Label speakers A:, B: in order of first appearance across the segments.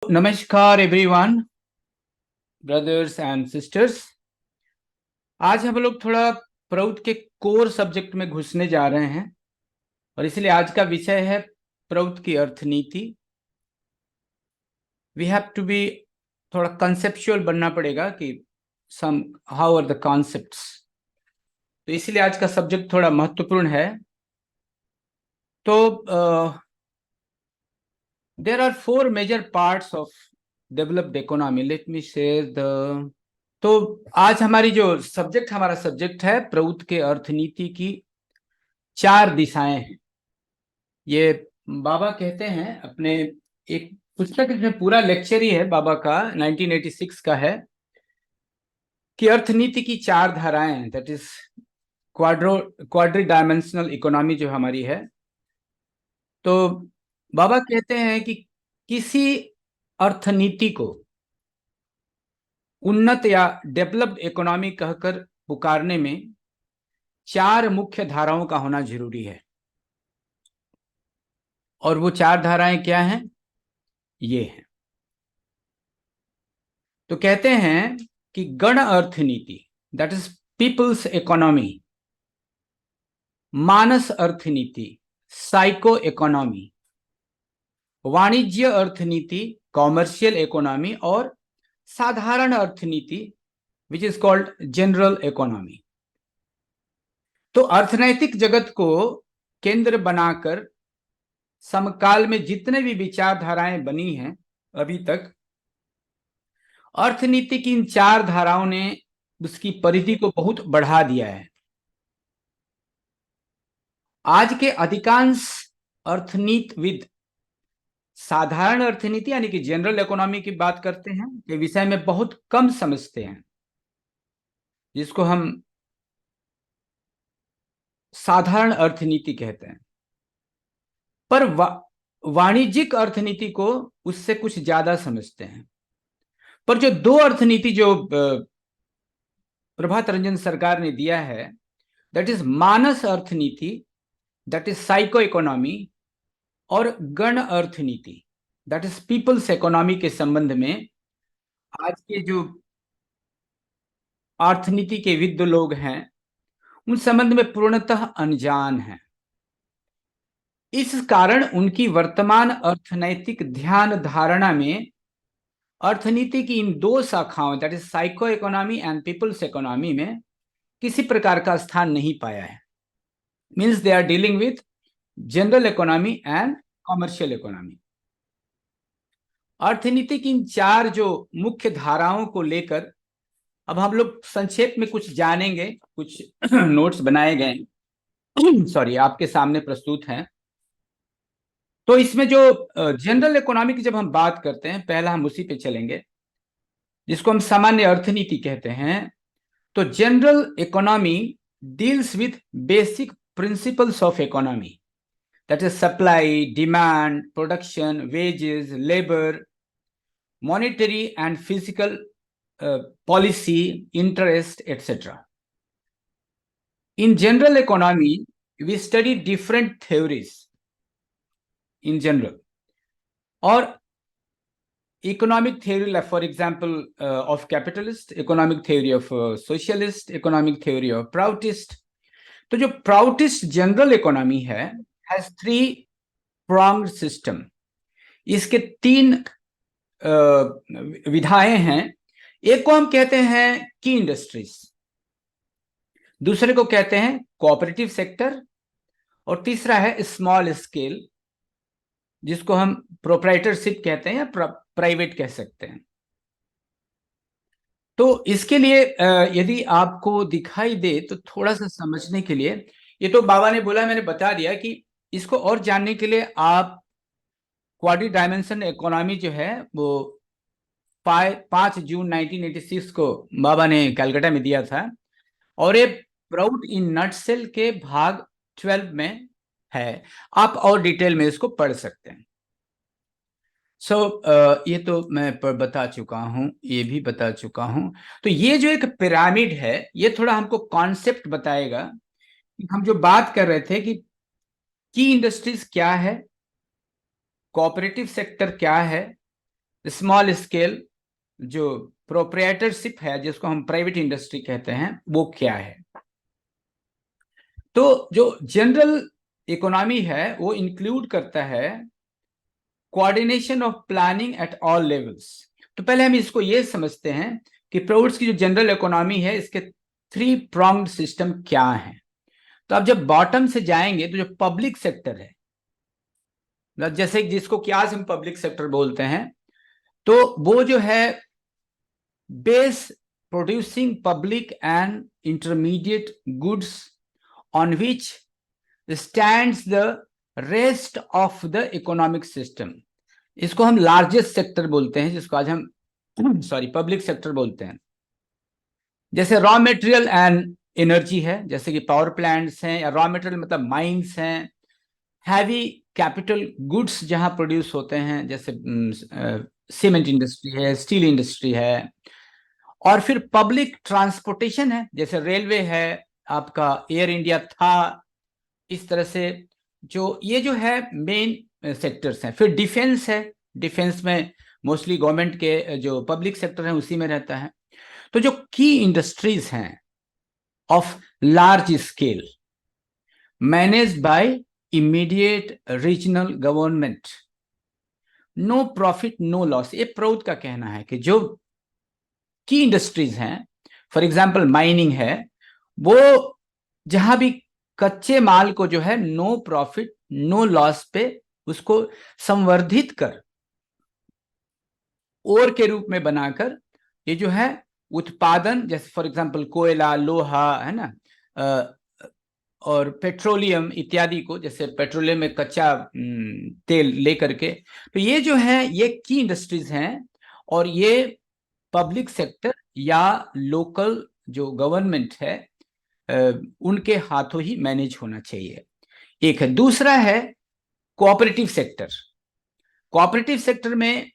A: नमस्कार everyone, brothers and sisters. आज हम लोग थोड़ा प्रउत के कोर सब्जेक्ट में घुसने जा रहे हैं और इसलिए आज का विषय है प्रउत की अर्थनीति। वी हैव टू बी थोड़ा कंसेप्चुअल बनना पड़ेगा कि some how are the concepts. तो इसलिए आज का सब्जेक्ट थोड़ा महत्वपूर्ण है। तो there are four major parts of developed economy. Let me share the. तो आज हमारा सब्जेक्ट है प्रउत के अर्थनीति की चार दिशाएं हैं। ये बाबा कहते हैं अपने एक पुस्तक में, पूरा लेक्चर ही है बाबा का 1986 का है कि अर्थनीति की चार धाराएं, that is quadri dimensional economy जो हमारी है। तो बाबा कहते हैं कि किसी अर्थनीति को उन्नत या डेवलप्ड इकोनॉमी कहकर पुकारने में चार मुख्य धाराओं का होना जरूरी है। और वो चार धाराएं क्या हैं? ये हैं। तो कहते हैं कि गण अर्थनीति, दैट इज पीपल्स इकोनॉमी, मानस अर्थनीति, साइको इकोनॉमी, वाणिज्य अर्थनीति, कॉमर्शियल इकोनॉमी, और साधारण अर्थनीति which is called general economy. तो अर्थनैतिक जगत को केंद्र बनाकर समकाल में जितने भी विचारधाराएं बनी हैं अभी तक, अर्थनीति की इन चार धाराओं ने उसकी परिधि को बहुत बढ़ा दिया है। आज के अधिकांश अर्थनीतिविद साधारण अर्थनीति यानी कि जनरल इकोनॉमी की बात करते हैं, के विषय में बहुत कम समझते हैं, जिसको हम साधारण अर्थनीति कहते हैं। पर वाणिज्यिक अर्थनीति को उससे कुछ ज्यादा समझते हैं। पर जो दो अर्थनीति जो प्रभात रंजन सरकार ने दिया है, दैट इज मानस अर्थनीति, दैट इज साइको इकोनॉमी, और गण अर्थनीति, दैट इज पीपल्स इकोनॉमी के संबंध में आज के जो अर्थनीति के विद्ध लोग हैं उन संबंध में पूर्णतः अनजान हैं। इस कारण उनकी वर्तमान अर्थनैतिक ध्यान धारणा में अर्थनीति की इन दो शाखाओं, that is psycho economy and people's economy, में किसी प्रकार का स्थान नहीं पाया है। Means they are dealing with general economy and commercial economy. अर्थनीति की इन चार जो मुख्य धाराओं को लेकर अब हम लोग संक्षेप में कुछ जानेंगे। कुछ नोट्स बनाए गए सॉरी, आपके सामने प्रस्तुत हैं। तो इसमें जो जनरल इकोनॉमी की जब हम बात करते हैं, पहला हम उसी पे चलेंगे जिसको हम सामान्य अर्थनीति कहते हैं। तो general economy deals with basic principles of economy, that is supply, demand, production, wages, labour, monetary and physical policy, interest, etc. In general economy, we study different theories in general, or economic theory, like for example of capitalist, economic theory of socialist, economic theory of Proutist. तो जो Proutist general economy है has three pronged system. इसके तीन विधाएं हैं। एक को हम कहते हैं की इंडस्ट्रीज, दूसरे को कहते हैं कोऑपरेटिव सेक्टर, और तीसरा है स्मॉल स्केल, जिसको हम प्रोप्राइटरशिप कहते हैं या प्राइवेट कह सकते हैं। तो इसके लिए यदि आपको दिखाई दे तो थोड़ा सा समझने के लिए, ये तो बाबा ने बोला, मैंने बता दिया कि इसको और जानने के लिए आप क्वाड्री डायमेंशन इकोनॉमी जो है वो 5 जून 1986 को बाबा ने कलकत्ता में दिया था, और ये प्राउट इन नटसेल के भाग 12 में है। आप और डिटेल में इसको पढ़ सकते हैं। ये तो मैं बता चुका हूं, ये भी बता चुका हूं। तो ये जो एक पिरामिड है, ये थोड़ा हमको कॉन्सेप्ट बताएगा। हम जो बात कर रहे थे कि की इंडस्ट्रीज क्या है, कोऑपरेटिव सेक्टर क्या है, स्मॉल स्केल जो प्रोप्राइटरशिप है, जिसको हम प्राइवेट इंडस्ट्री कहते हैं, वो क्या है। तो जो जनरल इकोनॉमी है वो इंक्लूड करता है coordination of planning at all levels. तो पहले हम इसको ये समझते हैं कि प्रोड्स की जो जनरल इकोनॉमी है इसके 3 pronged सिस्टम क्या है। तो अब जब बॉटम से जाएंगे तो जो पब्लिक सेक्टर है, जैसे जिसको कि आज हम पब्लिक सेक्टर बोलते हैं, तो वो जो है base producing public and intermediate goods on which stands the rest of the economic system. इसको हम लार्जेस्ट सेक्टर बोलते हैं, जिसको आज हम पब्लिक सेक्टर बोलते हैं। जैसे रॉ मटेरियल एंड एनर्जी है, जैसे कि पावर प्लांट्स हैं, या रॉ मटेरियल मतलब माइंस हैं। हैवी कैपिटल गुड्स जहां प्रोड्यूस होते हैं, जैसे सीमेंट इंडस्ट्री है, स्टील इंडस्ट्री है। और फिर पब्लिक ट्रांसपोर्टेशन है, जैसे रेलवे है, आपका एयर इंडिया था। इस तरह से ये जो है मेन सेक्टर्स हैं। फिर डिफेंस है, डिफेंस में मोस्टली गवर्नमेंट के जो पब्लिक सेक्टर है उसी में रहता है। तो जो की इंडस्ट्रीज हैं of large scale managed by immediate regional government, no profit no loss, ये प्रोउद का कहना है कि जो की इंडस्ट्रीज हैं, फॉर एग्जांपल माइनिंग है, वो जहां भी कच्चे माल को जो है नो प्रॉफिट नो लॉस पे उसको संवर्धित कर ओर के रूप में बनाकर ये जो है उत्पादन, जैसे फॉर एग्जांपल कोयला, लोहा है ना, और पेट्रोलियम इत्यादि को, जैसे पेट्रोलियम में कच्चा तेल लेकर के, तो ये जो है ये की इंडस्ट्रीज हैं। और ये पब्लिक सेक्टर या लोकल जो गवर्नमेंट है उनके हाथों ही मैनेज होना चाहिए। एक है। दूसरा है कोऑपरेटिव सेक्टर। कोऑपरेटिव सेक्टर में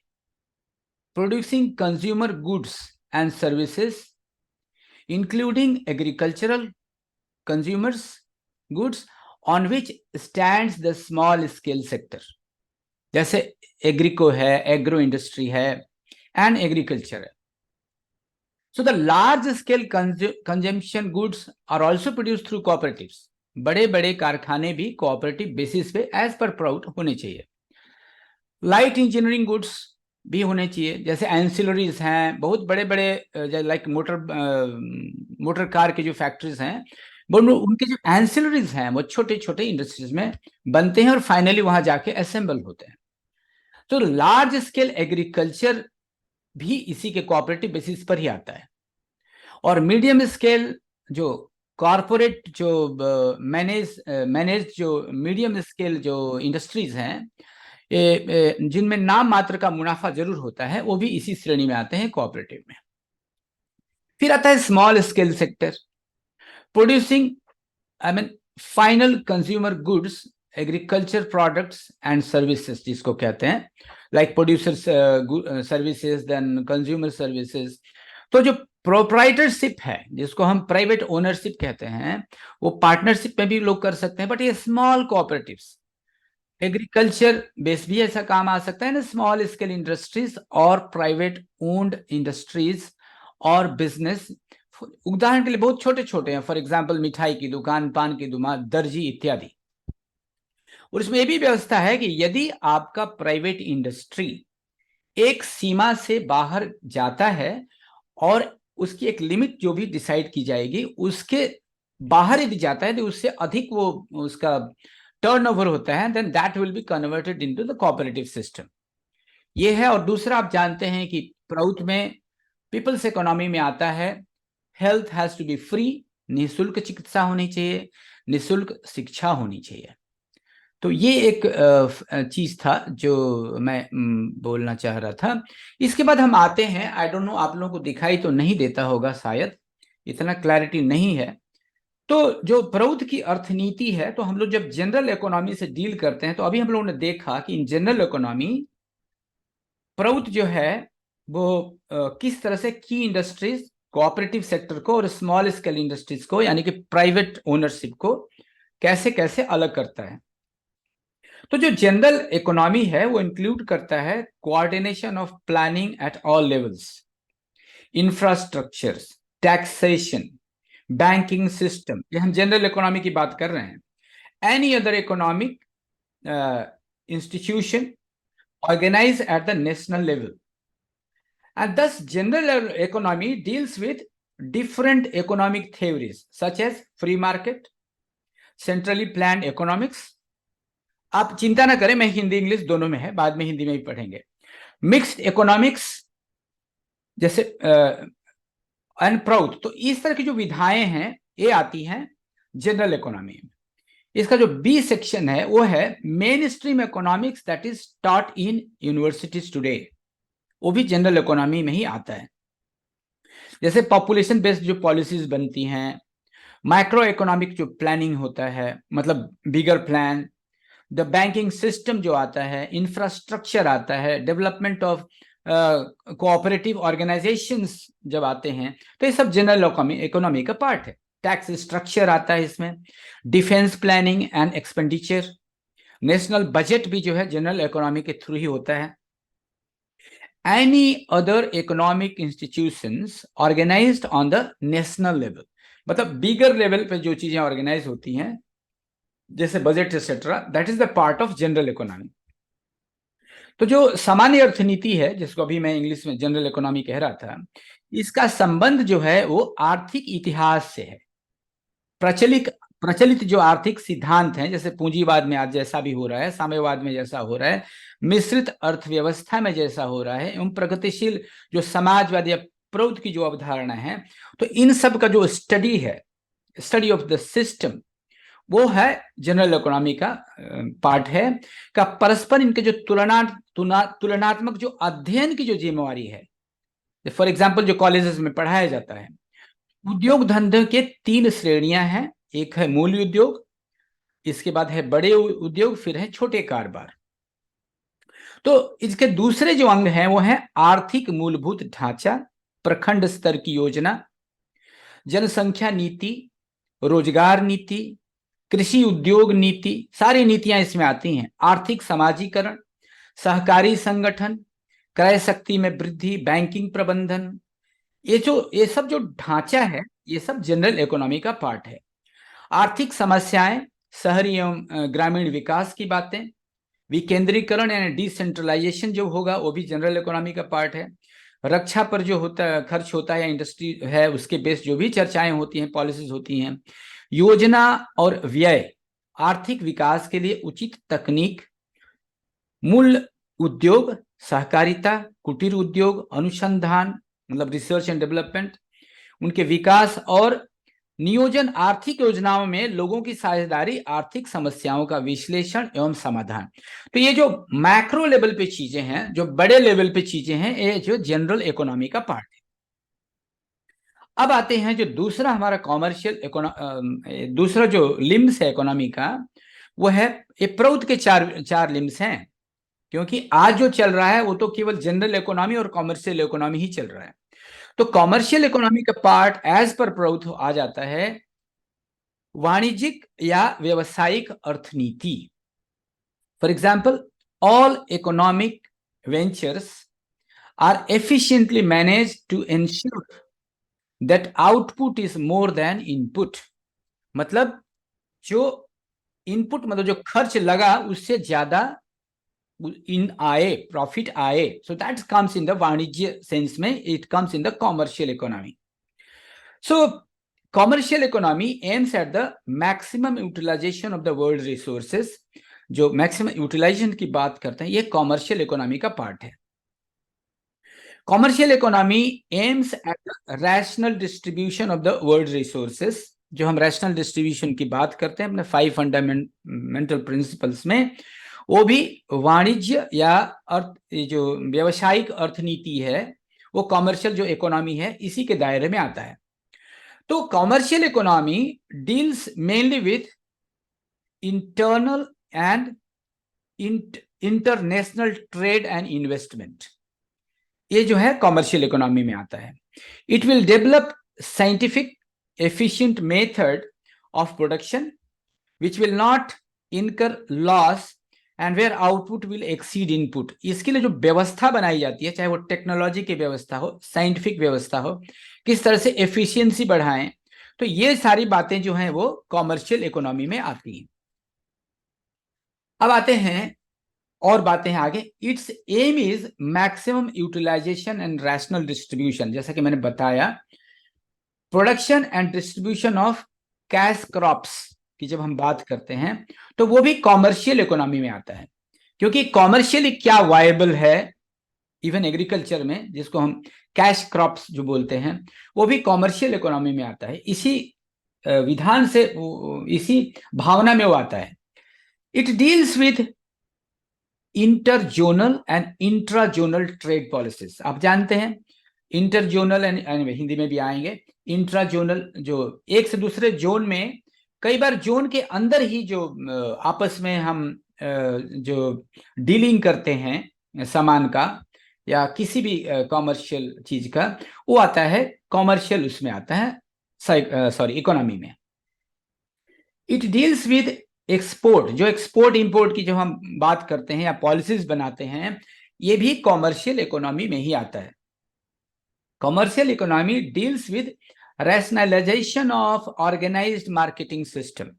A: producing consumer goods and services including agricultural consumers goods on which stands the small scale sector, जैसे एग्रीको है, एग्रो इंडस्ट्री है एंड एग्रीकल्चर है। So the large scale consumption goods are also produced through cooperatives. बड़े बड़े कारखाने भी cooperative basis पे as per proud होने चाहिए। लाइट इंजीनियरिंग गुड्स भी होने चाहिए, जैसे एंसिलरीज हैं, बहुत बड़े बड़े लाइक मोटर कार के जो फैक्ट्रीज हैं, वो उनके जो एंसिलरीज हैं वो छोटे छोटे इंडस्ट्रीज में बनते हैं और फाइनली वहां जाके असेंबल होते हैं। तो लार्ज स्केल एग्रीकल्चर भी इसी के कोऑपरेटिव बेसिस पर ही आता है। और मीडियम स्केल जो कॉरपोरेट जो मैनेज जो मीडियम स्केल जो इंडस्ट्रीज हैं, जिनमें नाम मात्र का मुनाफा जरूर होता है, वो भी इसी श्रेणी में आते हैं कोऑपरेटिव में। फिर आता है small scale sector, producing final consumer goods, agriculture products and services, जिसको कहते हैं like producers services, then consumer services. तो जो प्रोप्राइटरशिप है, जिसको हम प्राइवेट ओनरशिप कहते हैं, वो पार्टनरशिप में भी लोग कर सकते हैं, बट ये स्मॉल कोऑपरेटिव्स, एग्रीकल्चर बेस भी ऐसा काम आ सकता है ना, स्मॉल स्केल इंडस्ट्रीज और प्राइवेट ओन्ड इंडस्ट्रीज और बिजनेस। उदाहरण के लिए बहुत छोटे छोटे हैं, फॉर एग्जांपल मिठाई की दुकान, पान की दुकान, दर्जी इत्यादि। और इसमें यह भी व्यवस्था है कि यदि आपका प्राइवेट इंडस्ट्री एक सीमा से बाहर जाता है और उसकी एक लिमिट जो भी डिसाइड की जाएगी उसके बाहर यदि जाता है, तो उससे अधिक वो उसका टर्नओवर होता है, then that will be converted into the cooperative system. ये है। और दूसरा आप जानते हैं कि प्राउथ में पीपल्स इकोनॉमी में आता है health has to be free, निःशुल्क चिकित्सा होनी चाहिए, निःशुल्क शिक्षा होनी चाहिए। तो ये एक चीज था जो मैं बोलना चाह रहा था। इसके बाद हम आते हैं, आई डोंट नो आप लोगों को दिखाई तो नहीं देता होगा, शायद इतना क्लैरिटी नहीं है। तो जो प्रौद्ध की अर्थनीति है, तो हम लोग जब जनरल इकोनॉमी से डील करते हैं, तो अभी हम लोगों ने देखा कि इन जनरल इकोनॉमी प्रौद्ध जो है वो किस तरह से की इंडस्ट्रीज, कोऑपरेटिव सेक्टर को और स्मॉल स्केल इंडस्ट्रीज को, यानी कि प्राइवेट ओनरशिप को कैसे कैसे अलग करता है। तो जो जनरल इकोनॉमी है वो इंक्लूड करता है coordination of planning at all levels, infrastructures, taxation, banking system, ये हम जनरल इकोनॉमी की बात कर रहे हैं। Any other economic institution organized at the national level. And thus, general economy deals with different economic theories such as free market, centrally planned economics. आप चिंता ना करें, मैं हिंदी इंग्लिश दोनों में है, बाद में हिंदी में भी पढ़ेंगे। मिक्स्ड इकोनॉमिक्स जैसे अनप्राउड, तो इस तरह की जो विधाएं हैं ये आती हैं जनरल इकोनॉमी में। इसका जो बी सेक्शन है वो है main stream economics that is taught in universities today, वो भी जनरल इकोनॉमी में ही आता है। जैसे पॉपुलेशन बेस्ड जो पॉलिसीज बनती हैं, माइक्रो इकोनॉमिक जो प्लानिंग होता है, मतलब बिगर प्लान, द बैंकिंग सिस्टम जो आता है, इंफ्रास्ट्रक्चर आता है, डेवलपमेंट ऑफ कोऑपरेटिव ऑर्गेनाइजेशंस जब आते हैं, तो ये सब जनरल इकोनॉमी का पार्ट है। टैक्स स्ट्रक्चर आता है इसमें, defence planning and expenditure, national budget भी जो है जनरल इकोनॉमी के थ्रू ही होता है। Any other economic institutions organised on the national level, मतलब बिगर लेवल पे जो चीजें ऑर्गेनाइज होती हैं जैसे budget etcetera, that is the part of general economy. तो जो सामान्य अर्थनीति है, जिसको अभी मैं इंग्लिश में जनरल इकोनॉमी कह रहा था, इसका संबंध जो है वो आर्थिक इतिहास से है। प्रचलित जो आर्थिक सिद्धांत हैं, जैसे पूंजीवाद में आज जैसा भी हो रहा है, साम्यवाद में जैसा हो रहा है, मिश्रित अर्थव्यवस्था में जैसा हो रहा है, एवं प्रगतिशील जो समाजवाद या प्रौद्योगिकी की जो अवधारणा है, तो इन सब का जो स्टडी है, स्टडी ऑफ द सिस्टम, वो है जनरल इकोनॉमी का पार्ट है। का परस्पर इनके जो तुलनात्मक जो अध्ययन की जो जिम्मेवारी है, फॉर एग्जाम्पल जो कॉलेजेस में पढ़ाया जाता है, उद्योग धंधे के 3 श्रेणियां हैं। एक है मूल उद्योग, इसके बाद है बड़े उद्योग, फिर है छोटे कारोबार। तो इसके दूसरे जो अंग हैं वो है आर्थिक मूलभूत ढांचा, प्रखंड स्तर की योजना, जनसंख्या नीति, रोजगार नीति, कृषि उद्योग नीति, सारी नीतियां इसमें आती हैं। आर्थिक समाजीकरण, सहकारी संगठन, क्रय शक्ति में वृद्धि, बैंकिंग प्रबंधन, ये सब जो ढांचा है, ये सब जनरल इकोनॉमी का पार्ट है। आर्थिक समस्याएं, शहरी एवं ग्रामीण विकास की बातें, विकेंद्रीकरण यानी डिसेंट्रलाइजेशन जो होगा वो भी जनरल इकोनॉमी का पार्ट है। रक्षा पर जो होता है खर्च होता है या इंडस्ट्री है उसके बेस जो भी चर्चाएं होती हैं, पॉलिसीज होती हैं। योजना और व्यय, आर्थिक विकास के लिए उचित तकनीक, मूल उद्योग, सहकारिता, कुटीर उद्योग, अनुसंधान मतलब रिसर्च एंड डेवलपमेंट, उनके विकास और नियोजन, आर्थिक योजनाओं में लोगों की साझेदारी, आर्थिक समस्याओं का विश्लेषण एवं समाधान। तो ये जो मैक्रो लेवल पे चीजें हैं, जो बड़े लेवल पे चीजें हैं, ये जो जनरल इकोनॉमी का पार्ट है। अब आते हैं जो दूसरा हमारा कॉमर्शियल दूसरा जो लिम्स है इकोनॉमी का, वो है ये प्रौद्योगिकी के चार लिम्स हैं, क्योंकि आज जो चल रहा है वो तो केवल जनरल इकोनॉमी और कॉमर्शियल इकोनॉमी ही चल रहा है। तो कॉमर्शियल इकोनॉमी का पार्ट एज पर प्रौद्योगिकी आ जाता है वाणिज्यिक या व्यवसायिक अर्थनीति। For example, all economic ventures are efficiently manage to ensure that output is more than input, मतलब जो इनपुट मतलब जो खर्च लगा उससे ज्यादा इन आए, प्रॉफिट आए। So that comes in the वाणिज्य सेंस में, it comes in the commercial economy. So commercial economy aims at the maximum utilisation of the world resources, जो मैक्सिमम यूटिलाइजेशन की बात करते हैं, ये कॉमर्शियल इकोनॉमी का पार्ट है। Commercial economy aims at the rational distribution of the world resources, जो हम रैशनल डिस्ट्रीब्यूशन की बात करते हैं अपने 5 फंडामेंटल प्रिंसिपल्स में, वो भी वाणिज्य या जो व्यवसायिक अर्थनीति है, वो कॉमर्शियल जो इकोनॉमी है इसी के दायरे में आता है। तो commercial economy deals mainly with internal and international trade and investment, ये जो है कॉमर्शियल इकोनॉमी में आता है। It will develop scientific efficient method of production which will not incur loss and where output will exceed input. इसके लिए जो व्यवस्था बनाई जाती है, चाहे वो टेक्नोलॉजी की व्यवस्था हो, साइंटिफिक व्यवस्था हो, किस तरह से एफिशिएंसी बढ़ाएं, तो ये सारी बातें जो हैं वो कॉमर्शियल इकोनॉमी में आती हैं। अब आते हैं और बातें हैं आगे। Its aim is maximum utilisation and rational distribution. जैसा कि मैंने बताया, production and distribution of cash crops की जब हम बात करते हैं तो वो भी कॉमर्शियल इकोनॉमी में आता है, क्योंकि कॉमर्शियली क्या वायबल है इवन एग्रीकल्चर में, जिसको हम कैश क्रॉप्स जो बोलते हैं, वो भी कॉमर्शियल इकोनॉमी में आता है। इसी विधान से, इसी भावना में वो आता है। It deals with interzonal and intrazonal trade policies. आप जानते हैं इंटरजोनल एंड हिंदी में भी आएंगे इंट्राजोनल, जो एक से दूसरे जोन में, कई बार जोन के अंदर ही जो आपस में हम जो डीलिंग करते हैं सामान का या किसी भी कॉमर्शियल चीज का, वो आता है कॉमर्शियल, उसमें आता है सॉरी इकोनॉमी में। इट डील्स विद एक्सपोर्ट, जो एक्सपोर्ट इंपोर्ट की जो हम बात करते हैं या पॉलिसीज बनाते हैं, ये भी कॉमर्शियल इकोनॉमी में ही आता है। Commercial economy deals with rationalisation of organised marketing system.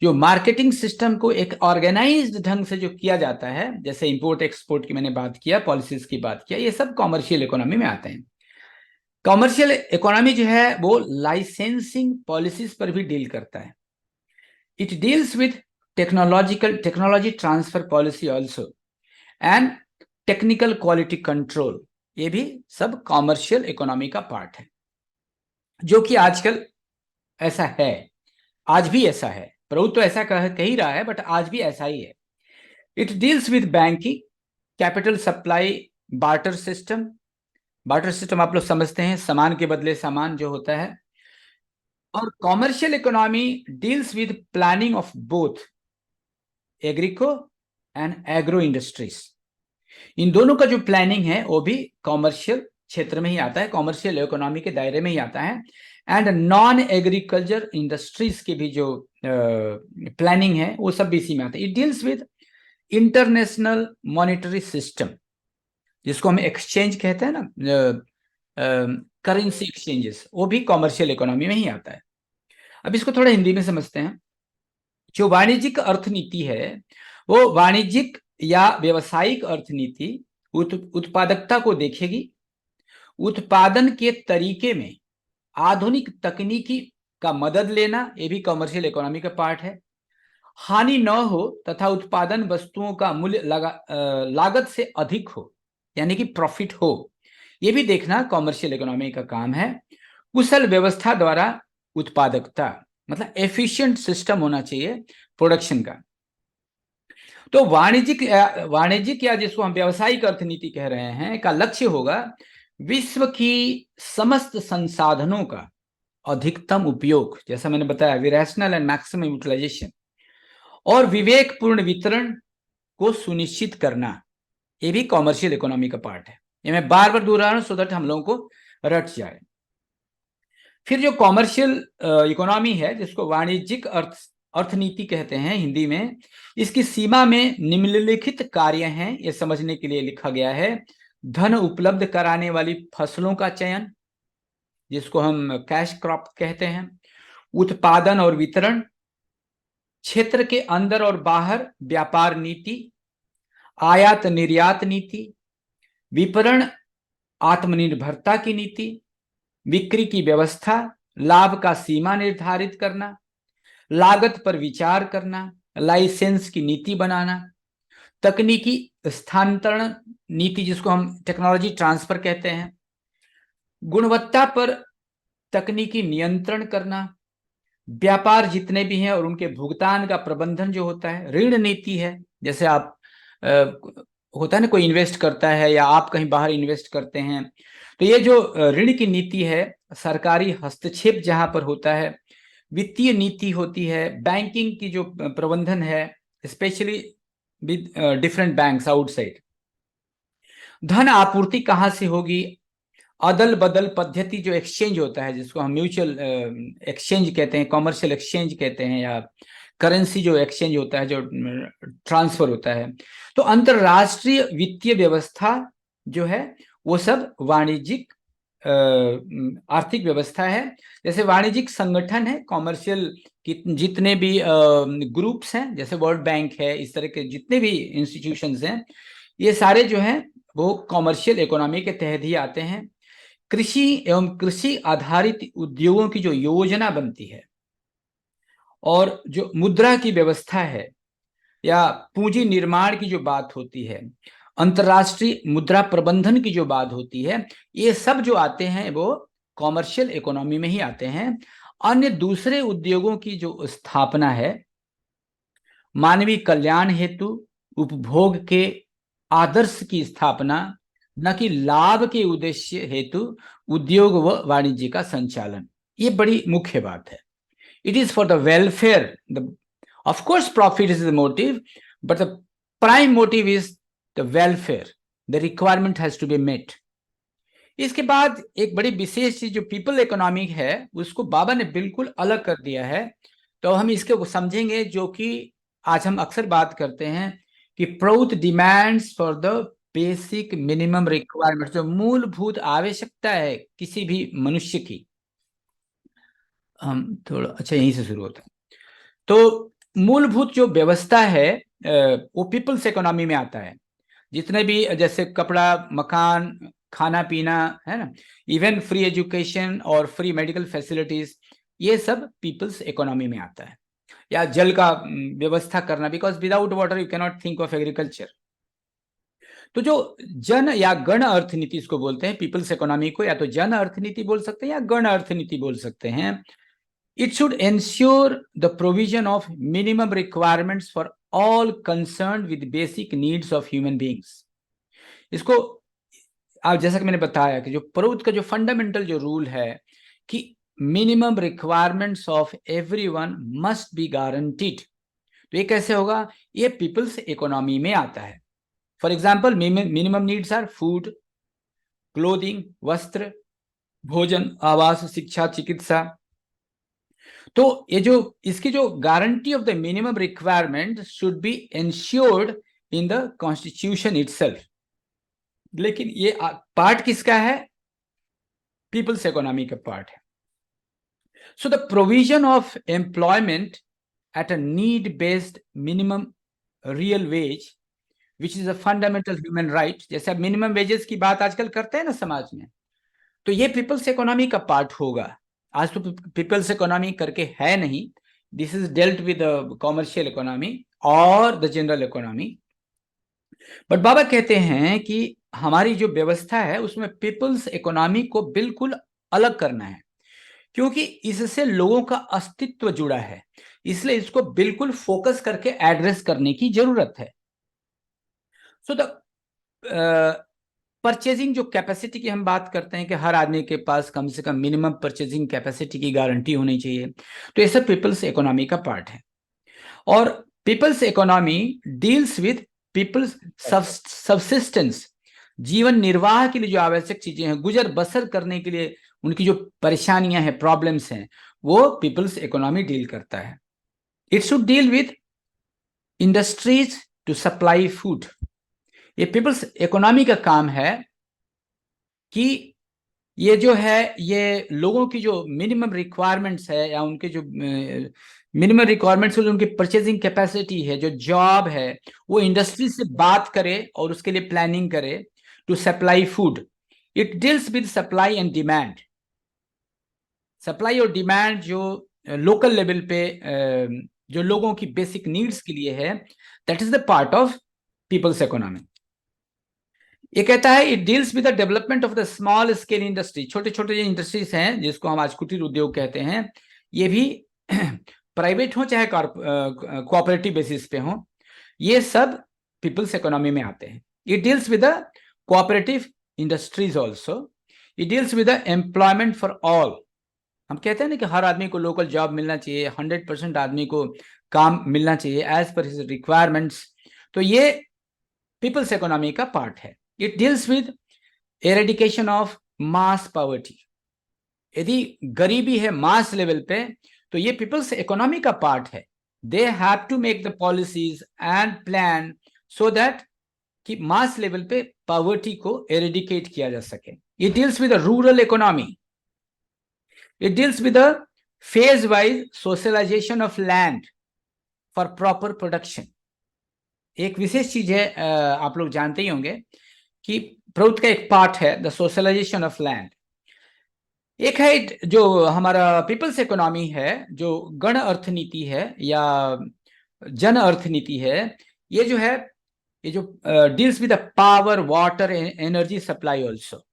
A: जो मार्केटिंग सिस्टम को एक ऑर्गेनाइज्ड ढंग से जो किया जाता है, जैसे इंपोर्ट एक्सपोर्ट की मैंने बात किया, पॉलिसीज की बात किया, ये सब कॉमर्शियल इकोनॉमी में आते हैं। कॉमर्शियल इकोनॉमी जो है वो लाइसेंसिंग पॉलिसीज पर भी डील करता है। It deals with technology transfer policy also and technical quality control. ये भी सब कॉमर्शियल इकोनॉमी का पार्ट है, जो कि आजकल ऐसा है, आज भी ऐसा है। प्रभुत्व तो ऐसा कह ही रहा है, बट आज भी ऐसा ही है। It deals with banking, capital supply, barter system. Barter system आप लोग समझते हैं, सामान के बदले सामान जो होता है। और commercial economy deals with planning of both agrico and agro industries. इन दोनों का जो प्लानिंग है वो भी कॉमर्शियल क्षेत्र में ही आता है, कॉमर्शियल इकोनॉमी के दायरे में ही आता है। एंड नॉन एग्रीकल्चर इंडस्ट्रीज की भी जो प्लानिंग है वो सब भी इसी में आता है। It deals with international monetary system, जिसको हम एक्सचेंज कहते हैं ना, करेंसी एक्सचेंजेस, वो भी कॉमर्शियल इकोनॉमी में ही आता है। अब इसको थोड़ा हिंदी में समझते हैं। जो वाणिज्यिक अर्थनीति है वो वाणिज्यिक या व्यवसायिक अर्थनीति उत्पादकता को देखेगी, उत्पादन के तरीके में आधुनिक तकनीकी का मदद लेना, ये भी कॉमर्शियल इकोनॉमी का पार्ट है। हानि न हो तथा उत्पादन वस्तुओं का मूल्य लागत से अधिक हो, यानी कि प्रॉफिट हो, ये भी देखना कॉमर्शियल इकोनॉमी का काम है। कुशल व्यवस्था द्वारा उत्पादकता, मतलब एफिशिएंट सिस्टम होना चाहिए प्रोडक्शन का। तो वाणिज्यिक या जिसको हम व्यावसायिक अर्थनीति कह रहे हैं का लक्ष्य होगा विश्व की समस्त संसाधनों का अधिकतम उपयोग, जैसा मैंने बताया, रैशनल एंड मैक्सिमम यूटिलाइजेशन, और विवेकपूर्ण वितरण को सुनिश्चित करना, ये भी कॉमर्शियल इकोनॉमी का पार्ट है। ये मैं बार बार दोहरा रहा हूं सो दैट हम लोगों को रट जाए। फिर जो कॉमर्शियल इकोनॉमी है, जिसको वाणिज्यिक अर्थनीति कहते हैं हिंदी में, इसकी सीमा में निम्नलिखित कार्य हैं, ये समझने के लिए लिखा गया है। धन उपलब्ध कराने वाली फसलों का चयन, जिसको हम कैश क्रॉप कहते हैं, उत्पादन और वितरण, क्षेत्र के अंदर और बाहर व्यापार नीति, आयात निर्यात नीति, विपणन आत्मनिर्भरता की नीति, बिक्री की व्यवस्था, लाभ का सीमा निर्धारित करना, लागत पर विचार करना, लाइसेंस की नीति बनाना, तकनीकी स्थानांतरण नीति, जिसको हम टेक्नोलॉजी ट्रांसफर कहते हैं, गुणवत्ता पर तकनीकी नियंत्रण करना, व्यापार जितने भी हैं और उनके भुगतान का प्रबंधन जो होता है, ऋण नीति है, जैसे आप होता है ना, कोई इन्वेस्ट करता है या आप कहीं बाहर इन्वेस्ट करते हैं, तो ये जो ऋण की नीति है, सरकारी हस्तक्षेप जहां पर होता है, वित्तीय नीति होती है, बैंकिंग की जो प्रबंधन है, specially with different banks outside, धन आपूर्ति कहां से होगी, अदल बदल पद्धति जो एक्सचेंज होता है, जिसको हम म्यूचुअल एक्सचेंज कहते हैं, कॉमर्शियल एक्सचेंज कहते हैं, या करेंसी जो एक्सचेंज होता है, जो ट्रांसफर होता है। तो अंतरराष्ट्रीय वित्तीय व्यवस्था जो है वो सब वाणिज्यिक आर्थिक व्यवस्था है। जैसे वाणिज्यिक संगठन है, कॉमर्शियल जितने भी ग्रुप्स हैं, जैसे वर्ल्ड बैंक है, इस तरह के जितने भी इंस्टीट्यूशंस हैं, ये सारे जो हैं वो कॉमर्शियल इकोनॉमी के तहत ही आते हैं। कृषि एवं कृषि आधारित उद्योगों की जो योजना बनती है और जो मुद्रा की व्यवस्था है या पूंजी निर्माण की जो बात होती है, अंतरराष्ट्रीय मुद्रा प्रबंधन की जो बात होती है, ये सब जो आते हैं वो कॉमर्शियल इकोनॉमी में ही आते हैं। अन्य दूसरे उद्योगों की जो स्थापना है मानवीय कल्याण हेतु, उपभोग के आदर्श की स्थापना, न कि लाभ के उद्देश्य हेतु उद्योग व वाणिज्य का संचालन, ये बड़ी मुख्य बात है। It is for the welfare. Of course, profit is the motive, but the prime motive is the welfare. The requirement has to be met. इसके बाद एक बड़ी विशेष चीज जो पीपल इकोनॉमिक है उसको बाबा ने बिल्कुल अलग कर दिया है। तो हम इसके समझेंगे, जो कि आज हम अक्सर बात करते हैं कि PROUT demands for the basic minimum requirement, जो मूलभूत आवश्यकता है किसी भी मनुष्य की। हम थोड़ा अच्छा यहीं से शुरू होता है। तो मूलभूत जो व्यवस्था है वो पीपल्स इकोनॉमी में आता है। जितने भी जैसे कपड़ा, मकान, खाना पीना है ना, इवन फ्री एजुकेशन और फ्री मेडिकल फैसिलिटीज, ये सब पीपल्स इकोनॉमी में आता है। या जल का व्यवस्था करना, because without water you can not think of agriculture. तो जो जन या गण अर्थनीति इसको बोलते हैं, पीपल्स इकोनॉमी को या तो जन अर्थनीति बोल सकते हैं या गण अर्थनीति बोल सकते हैं। It should ensure the provision of minimum requirements for all concerned with basic needs of human beings. इसको आप जैसा कि मैंने बताया कि जो प्रौत का जो फंडामेंटल जो रूल है कि minimum requirements of everyone must be guaranteed. तो ये कैसे होगा? ये पीपल्स इकोनॉमी में आता है। For example, minimum needs are food, clothing, वस्त्र, भोजन, आवास, शिक्षा, चिकित्सा। तो ये जो इसकी जो guarantee of the minimum requirement should be ensured in the constitution itself. लेकिन ये पार्ट किसका है? पीपल्स इकोनॉमी का पार्ट है। So the provision of employment at a need based minimum real ways which is a fundamental human right. जैसे अब minimum wages की बात आजकल करते हैं ना समाज में, तो ये पीपल्स इकोनॉमी का पार्ट होगा। आज तो पीपल्स इकोनॉमी करके है नहीं, this is dealt with commercial economy और द जनरल इकोनॉमी। बट बाबा कहते हैं कि हमारी जो व्यवस्था है उसमें पीपल्स इकोनॉमी को बिल्कुल अलग करना है, क्योंकि इससे लोगों का अस्तित्व जुड़ा है, इसलिए इसको बिल्कुल फोकस करके एड्रेस करने की जरूरत है। सो द परचेजिंग जो कैपेसिटी की हम बात करते हैं कि हर आदमी के पास कम से कम मिनिमम परचेजिंग कैपेसिटी की गारंटी होनी चाहिए, तो ये सब पीपल्स इकोनॉमी का पार्ट है। और people's economy deals with people's subsistence, जीवन निर्वाह के लिए जो आवश्यक चीजें हैं, गुजर बसर करने के लिए उनकी जो परेशानियां हैं, प्रॉब्लम्स हैं, वो पीपल्स इकोनॉमी डील करता है। It should deal with industries to supply food. ये पीपल्स इकोनॉमी का काम है कि ये जो है ये लोगों की जो मिनिमम रिक्वायरमेंट्स है या उनके जो मिनिमम रिक्वायरमेंट्स, उनकी परचेजिंग कैपेसिटी है, जो जॉब है, वो इंडस्ट्री से बात करे और उसके लिए प्लानिंग करे to supply food. It deals with supply and demand. Supply और डिमांड जो लोकल लेवल पे जो लोगों की बेसिक नीड्स के लिए है, that is the part of people's economy. ये कहता है it deals with the development of the small scale industry. छोटे छोटे जो इंडस्ट्रीज हैं जिसको हम आज कुटीर उद्योग कहते हैं, ये भी प्राइवेट हो चाहे कोऑपरेटिव बेसिस पे हो, ये सब पीपल्स इकोनॉमी में आते हैं। It deals with the cooperative industries also. It deals with the employment for all. हम कहते हैं ना कि हर आदमी को लोकल जॉब मिलना चाहिए, 100% आदमी को काम मिलना चाहिए एज पर हिज रिक्वायरमेंट्स। तो ये पीपल्स इकोनॉमी का पार्ट है। It deals with eradication of mass poverty. यदि गरीबी है मास लेवल पे, तो ये पीपल्स इकोनॉमी का पार्ट है। They have to make the policies and plan so that कि मास लेवल पे पॉवर्टी को एरेडिकेट किया जा सके। It deals with rural economy, it deals with phase wise socialisation of land for proper production. एक विशेष चीज है, आप लोग जानते ही होंगे कि प्रवृत्ति का एक पार्ट है द सोशलाइजेशन ऑफ लैंड। एक है जो हमारा पीपल्स इकोनॉमी है, जो गण अर्थनीति है या जन अर्थनीति है, ये जो है, ये जो deals with power, water, energy supply also.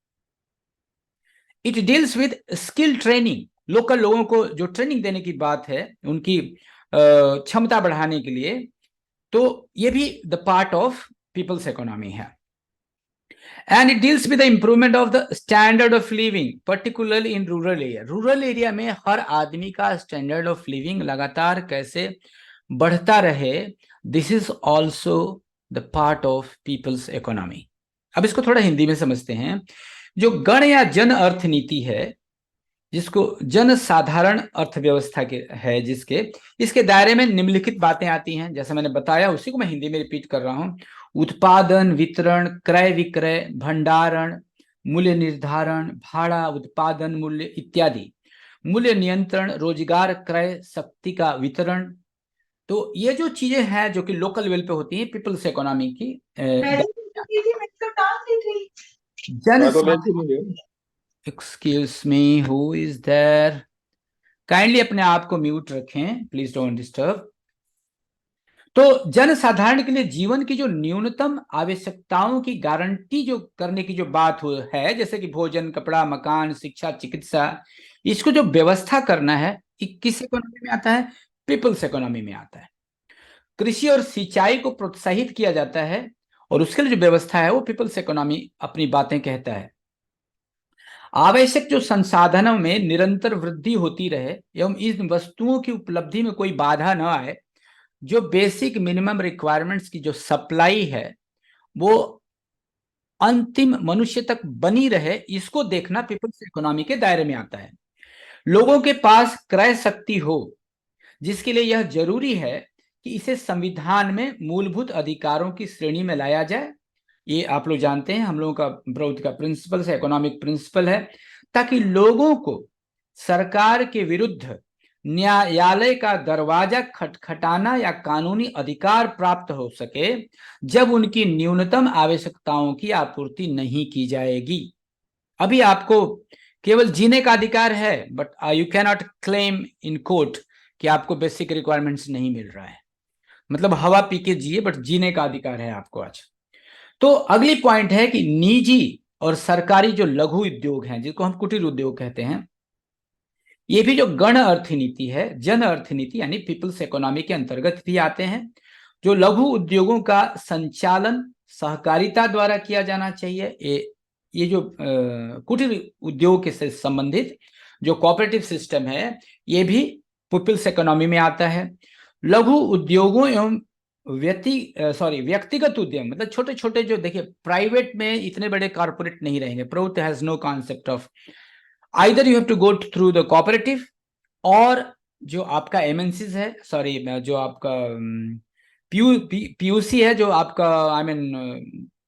A: It deals with skill training, local लोगों को जो ट्रेनिंग देने की बात है, उनकी क्षमता बढ़ाने के लिए, तो ये भी the part of people's economy है। And it deals with the improvement of the standard of living, particularly in rural area. Rural area में हर आदमी का स्टैंडर्ड ऑफ लिविंग लगातार कैसे बढ़ता रहे, this is also the part of people's economy. अब इसको थोड़ा हिंदी में समझते हैं। जो गण या जन अर्थनीति है, जिसको जन साधारण अर्थव्यवस्था के है, जिसके इसके दायरे में निम्नलिखित बातें आती हैं। जैसे मैंने बताया, उसी को मैं हिंदी में रिपीट कर रहा हूं। उत्पादन, वितरण, क्रय विक्रय, भंडारण, मूल्य निर्धारण, भाड़ा, उत्पादन मूल्य इत्यादि, मूल्य नियंत्रण, रोजगार, क्रय शक्ति का वितरण। तो ये जो चीजें हैं जो कि लोकल लेवल पे होती हैं, पीपल्स इकोनॉमी की जन। Excuse me, who is there? Kindly अपने आप को म्यूट रखें, प्लीज डोंट डिस्टर्ब। तो जन साधारण के लिए जीवन की जो न्यूनतम आवश्यकताओं की गारंटी जो करने की जो बात है, जैसे कि भोजन, कपड़ा, मकान, शिक्षा, चिकित्सा, इसको जो व्यवस्था करना है, किस इकोनॉमी में आता है? पीपल्स इकोनॉमी में आता है। कृषि और सिंचाई को प्रोत्साहित किया जाता है, और उसके लिए जो व्यवस्था है वो पीपल्स इकोनॉमी अपनी बातें कहता है। आवश्यक जो संसाधनों में निरंतर वृद्धि होती रहे एवं इन वस्तुओं की उपलब्धि में कोई बाधा न आए, जो बेसिक मिनिमम रिक्वायरमेंट्स की जो सप्लाई है वो अंतिम मनुष्य तक बनी रहे, इसको देखना पीपल्स इकोनॉमी के दायरे में आता है। लोगों के पास क्रय शक्ति हो, जिसके लिए यह जरूरी है कि इसे संविधान में मूलभूत अधिकारों की श्रेणी में लाया जाए। ये आप लोग जानते हैं, हम लोगों का प्रवृत्ति का प्रिंसिपल है, इकोनॉमिक प्रिंसिपल है, ताकि लोगों को सरकार के विरुद्ध न्यायालय का दरवाजा खटखटाना या कानूनी अधिकार प्राप्त हो सके, जब उनकी न्यूनतम आवश्यकताओं की आपूर्ति नहीं की जाएगी। अभी आपको केवल जीने का अधिकार है, but you can not claim in court कि आपको बेसिक रिक्वायरमेंट्स नहीं मिल रहा है। मतलब हवा पी के जिए, बट जीने का अधिकार है आपको आज। तो अगली पॉइंट है कि निजी और सरकारी जो लघु उद्योग हैं, जिसको हम कुटीर उद्योग कहते हैं, ये भी जो गण अर्थनीति है, जन अर्थनीति यानी पीपल्स इकोनॉमी के अंतर्गत भी आते हैं। जो लघु उद्योगों का संचालन सहकारिता द्वारा किया जाना चाहिए। ये जो कुटीर उद्योग के संबंधित जो कोऑपरेटिव सिस्टम है, ये भी पीपल्स इकोनॉमी में आता है। लघु उद्योगों एवं व्यक्तिगत उद्यम, मतलब छोटे छोटे जो, देखिए प्राइवेट में इतने बड़े कॉर्पोरेट नहीं रहेंगे। प्रवृत्ति has no concept of either you have to go through the cooperative, और जो आपका एमएनसीज है, जो आपका पीयूसी है, जो आपका आई मीन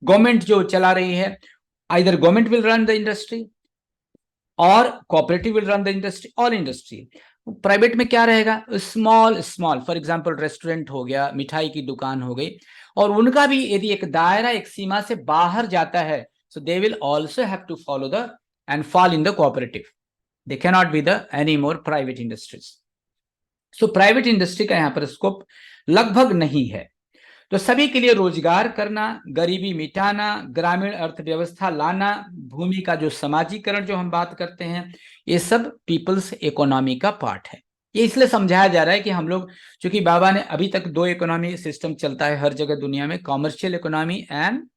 A: गवर्नमेंट जो चला रही है, either government will run the industry और cooperative will run the industry और इंडस्ट्री। प्राइवेट में क्या रहेगा? स्मॉल फॉर एग्जांपल रेस्टोरेंट हो गया, मिठाई की दुकान हो गई, और उनका भी यदि एक दायरा, एक सीमा से बाहर जाता है, so they will also have to follow the and fall in the cooperative. They cannot be the any more private industries. So private industry का यहाँ पर स्कोप लगभग नहीं है। तो सभी के लिए रोजगार करना, गरीबी मिटाना, ग्रामीण अर्थव्यवस्था लाना, भूमि का जो समाजीकरण जो हम बात करते हैं, ये सब पीपल्स इकोनॉमी का पार्ट है। ये इसलिए समझाया जा रहा है कि हम लोग, चूंकि बाबा ने अभी तक दो इकोनॉमी सिस्टम चलता है हर जगह दुनिया में, commercial economy and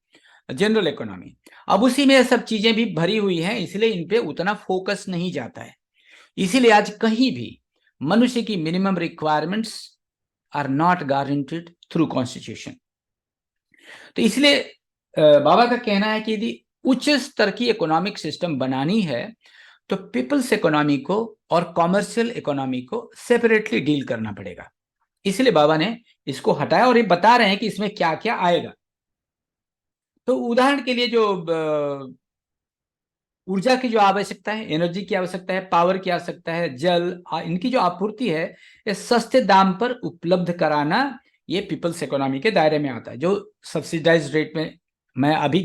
A: general economy. अब उसी में ये सब चीजें भी भरी हुई हैं, इसलिए इन पे उतना फोकस नहीं जाता है। इसीलिए आज कहीं भी मनुष्य की minimum requirements are not guaranteed through constitution. तो इसलिए बाबा का कहना है कि यदि उच्च स्तर की इकोनॉमिक सिस्टम बनानी है, तो पीपल्स इकोनॉमी को और कॉमर्शियल इकोनॉमी को सेपरेटली डील करना पड़ेगा। इसलिए बाबा ने इसको हटाया और ये बता रहे हैं कि इसमें क्या क्या आएगा। तो उदाहरण के लिए जो ऊर्जा की जो आवश्यकता है, एनर्जी की आवश्यकता है, पावर की आवश्यकता है, जल, इनकी जो आपूर्ति है, ये सस्ते दाम पर उपलब्ध कराना, ये पीपल्स इकोनॉमी के दायरे में आता है। जो सब्सिडाइज रेट में, मैं अभी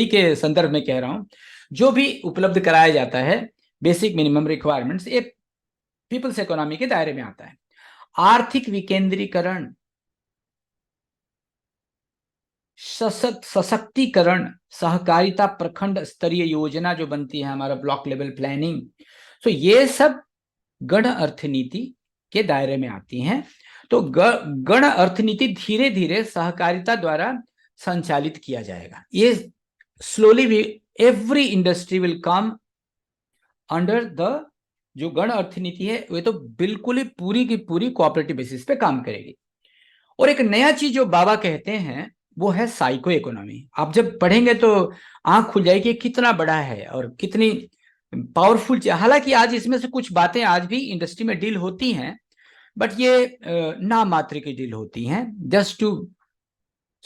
A: के संदर्भ में कह रहा हूं, जो भी उपलब्ध कराया जाता है बेसिक मिनिमम रिक्वायरमेंट्स, ये पीपल्स इकोनॉमी के दायरे में आता है। आर्थिक विकेंद्रीकरण, सशक्तिकरण, सहकारिता प्रखंड स्तरीय योजना जो बनती है, हमारा ब्लॉक लेवल प्लानिंग, तो ये सब गण अर्थनीति के दायरे में आती हैं। तो गण अर्थनीति धीरे धीरे सहकारिता द्वारा संचालित किया जाएगा। ये स्लोली भी every industry will come under the, जो गण अर्थनीति है वे तो बिल्कुल ही पूरी की पूरी कोऑपरेटिव बेसिस पे काम करेगी। और एक नया चीज जो बाबा कहते हैं वो है साइको इकोनॉमी। आप जब पढ़ेंगे तो आंख खुल जाएगी कितना बड़ा है और कितनी पावरफुल। हालांकि आज इसमें से कुछ बातें आज भी इंडस्ट्री में डील होती हैं, बट ये नाम मात्र की डील होती हैं, just to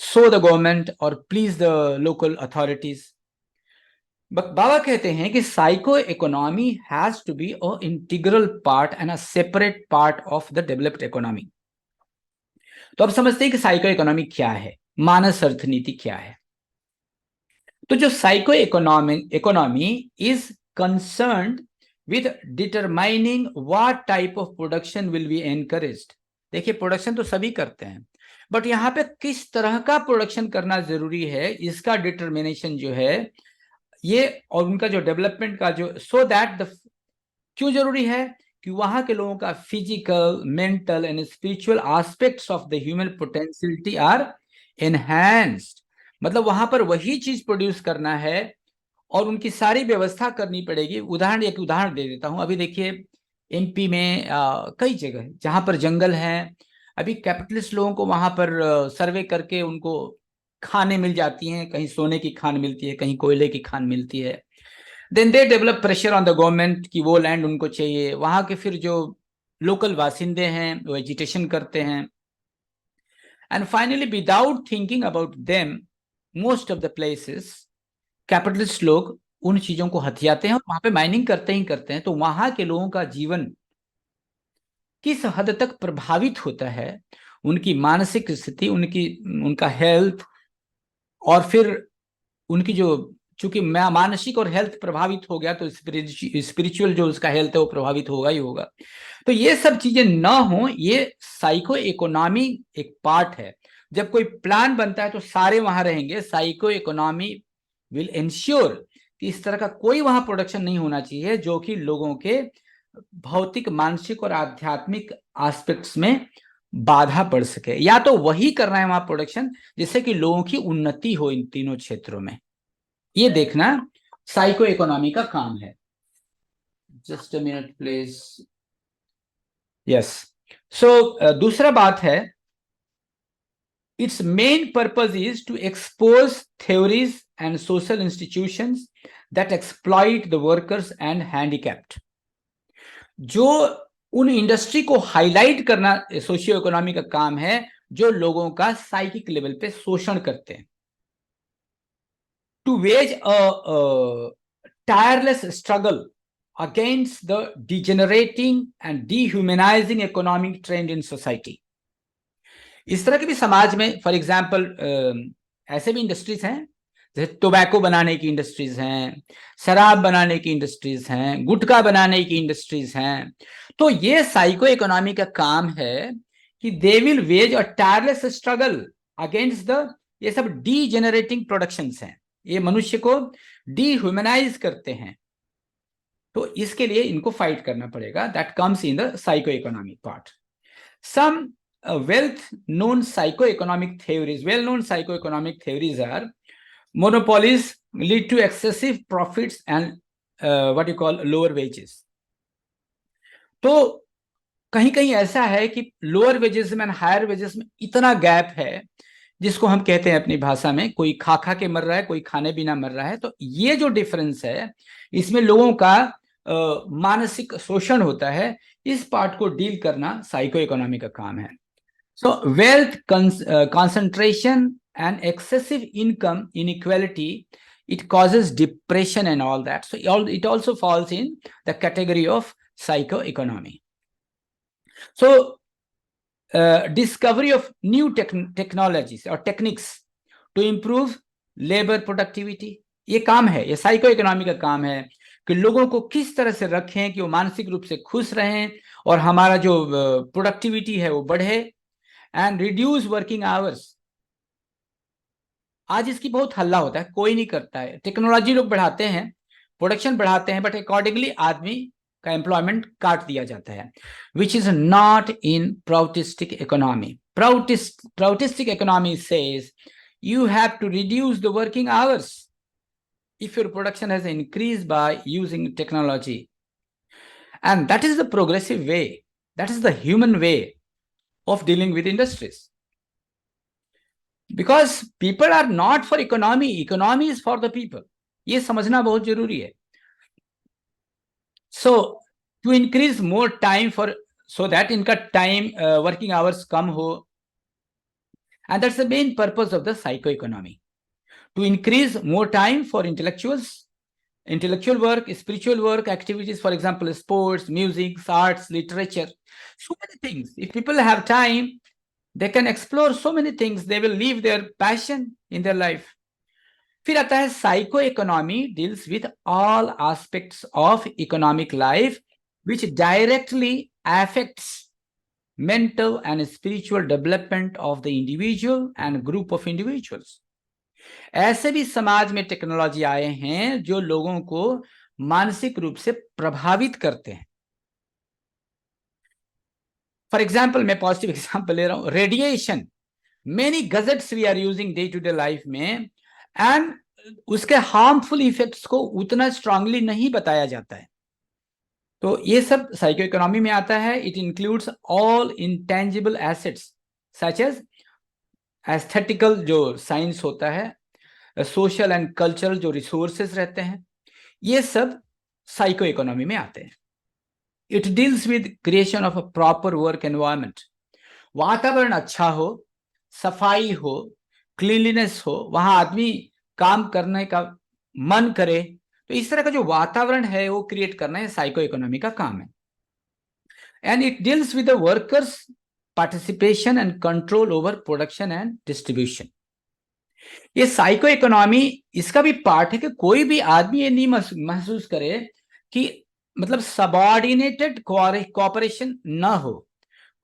A: show the government और प्लीज द लोकल अथॉरिटीज। बाबा कहते हैं कि psycho economy has to be a integral part and a separate part of the developed economy. तो अब समझते हैं कि साइको इकोनॉमी क्या है, मानस अर्थनीति क्या है। तो जो psycho economy is concerned with determining what type of production will be encouraged. देखिए, प्रोडक्शन तो सभी करते हैं, बट यहाँ पे किस तरह का प्रोडक्शन करना जरूरी है, इसका डिटर्मिनेशन जो है ये, और उनका जो डेवलपमेंट का जो, सो दैट द, क्यों जरूरी है कि वहां के लोगों का physical, mental and spiritual aspects of the human potentiality are enhanced. मतलब वहां पर वही चीज प्रोड्यूस करना है और उनकी सारी व्यवस्था करनी पड़ेगी। एक उदाहरण दे देता हूं। अभी देखिए एमपी में कई जगह जहां पर जंगल है, अभी कैपिटलिस्ट लोगों को वहां पर सर्वे करके उनको खानें मिल जाती हैं, कहीं सोने की खान मिलती है, कहीं कोयले की खान मिलती है। Then they develop pressure on the government कि वो लैंड उनको चाहिए। वहां के फिर जो लोकल वासिंदे हैं वो एजिटेशन करते हैं, and finally without thinking about them most of the places capitalist लोग उन चीजों को हथियाते हैं और वहां पे माइनिंग करते ही करते हैं। तो वहां के लोगों का जीवन किस हद तक प्रभावित होता है, उनकी मानसिक स्थिति, उनका हेल्थ, और फिर उनकी जो, चूंकि मानसिक और हेल्थ प्रभावित हो गया तो स्पिरिचुअल जो उसका हेल्थ है वो प्रभावित होगा ही होगा। तो ये सब चीजें ना हो, ये साइको इकोनॉमी एक पार्ट है। जब कोई प्लान बनता है तो सारे वहां रहेंगे। साइको इकोनॉमी विल इंश्योर कि इस तरह का कोई वहां प्रोडक्शन नहीं होना चाहिए जो कि लोगों के भौतिक, मानसिक और आध्यात्मिक एस्पेक्ट्स में बाधा पड़ सके, या तो वही करना है वहां प्रोडक्शन जिससे कि लोगों की उन्नति हो इन तीनों क्षेत्रों में। ये देखना साइको इकोनॉमी का काम है। Just a minute please. Yes. So दूसरा बात है, it's main purpose is to expose theories and social institutions that exploit the workers and handicapped. जो उन इंडस्ट्री को हाईलाइट करना सोशियो इकोनॉमी का काम है जो लोगों का साइकिक लेवल पे शोषण करते हैं। To wage a tireless struggle against the degenerating and dehumanizing economic trend in society। इस तरह के भी समाज में, फॉर एग्जाम्पल ऐसे भी इंडस्ट्रीज हैं, जैसे टोबैको बनाने की इंडस्ट्रीज हैं, शराब बनाने की इंडस्ट्रीज हैं, गुटखा बनाने की इंडस्ट्रीज हैं। तो ये साइको इकोनॉमी का काम है कि they will wage a tireless struggle against the, ये सब डीजेनरेटिंग प्रोडक्शंस हैं, ये मनुष्य को डीह्यूमनाइज करते हैं। तो इसके लिए इनको फाइट करना पड़ेगा। That comes in the psycho economic part. Some well-known psychoeconomic theories are monopolies lead to excessive profits and what you call lower wages। तो कहीं कहीं ऐसा है कि लोअर वेजेस में हायर वेजेस में इतना गैप है, जिसको हम कहते हैं अपनी भाषा में, कोई खा खा के मर रहा है, कोई खाने बिना मर रहा है। तो ये जो डिफरेंस है, इसमें लोगों का मानसिक शोषण होता है, इस पार्ट को डील करना साइको इकोनॉमी का काम है. सो wealth concentration and excessive income inequality, it causes depression and all that. So it also falls in the category of psychoeconomy. So discovery of new technologies or techniques to improve labor productivity, ये काम है, ये psycho economy का काम है कि लोगों को किस तरह से रखें कि वो मानसिक रूप से खुश रहें और हमारा जो प्रोडक्टिविटी है वो बढ़े. And reduce working hours. आज इसकी बहुत हल्ला होता है, कोई नहीं करता है. टेक्नोलॉजी लोग बढ़ाते हैं, प्रोडक्शन बढ़ाते हैं, बट अकॉर्डिंगली आदमी का एम्प्लॉयमेंट काट दिया जाता है, which is not in proutistic economy. Proutistic economy says you have to reduce the working hours if your production has increased by using technology. And that is the progressive way, that is the human way of dealing with industries. Because people are not for economy, economy is for the people. ये समझना बहुत जरूरी है. So to increase more time for, so that इनका time working hours कम हो, and that's the main purpose of the psychoeconomy, to increase more time for intellectual work, spiritual work, activities, for example, sports, music, arts, literature, so many things. If people have time, they can explore so many things, they will live their passion in their life. फिर आता है psycho economy deals with all aspects of economic life which directly affects mental and spiritual development of the individual and group of individuals. ऐसे भी समाज में technology आए हैं जो लोगों को मानसिक रूप से प्रभावित करते हैं. फॉर एग्जाम्पल, मैं पॉजिटिव एग्जाम्पल ले रहा हूं, radiation. Many gadgets we are using day to day life में, एंड उसके हार्मफुल इफेक्ट्स को उतना स्ट्रांगली नहीं बताया जाता है. तो ये सब साइको इकोनॉमी में आता है. It includes all intangible assets such as aesthetical जो साइंस होता है, सोशल एंड कल्चरल जो रिसोर्सेस रहते हैं, ये सब साइको इकोनॉमी में आते हैं. It deals with creation of a proper work environment. वातावरण अच्छा हो, सफाई हो, क्लीनलीनेस हो, वहां आदमी काम करने का मन करे, तो इस तरह का जो वातावरण है वो क्रिएट करना है साइको इकोनॉमी का काम है. And it deals with the workers participation and control over production and distribution. ये साइको इकोनॉमी इसका भी पार्ट है कि कोई भी आदमी ये नहीं महसूस करे कि मतलब सबऑर्डिनेटेड कोऑपरेशन ना हो,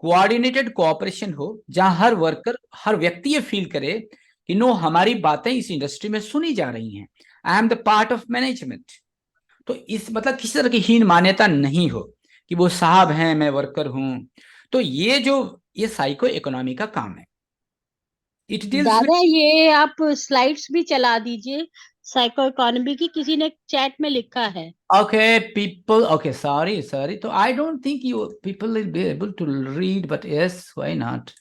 A: कोऑर्डिनेटेड कोऑपरेशन हो, जहां हर वर्कर, हर व्यक्ति ये फील करे कि नो, हमारी बातें इस इंडस्ट्री में सुनी जा रही हैं, I am the part of management. तो इस मतलब किसी तरह की हीन मान्यता नहीं हो कि वो साहब हैं, मैं वर्कर हूं. तो ये साइको इकोनॉमी का काम है. इट डील्स
B: दादा, ये आप स्लाइड्स भी चला दीजिए साइको इकोनॉमी की, किसी ने चैट में लिखा है.
A: Okay, people. Okay, sorry. So I don't think people will be able to read, but yes, why not?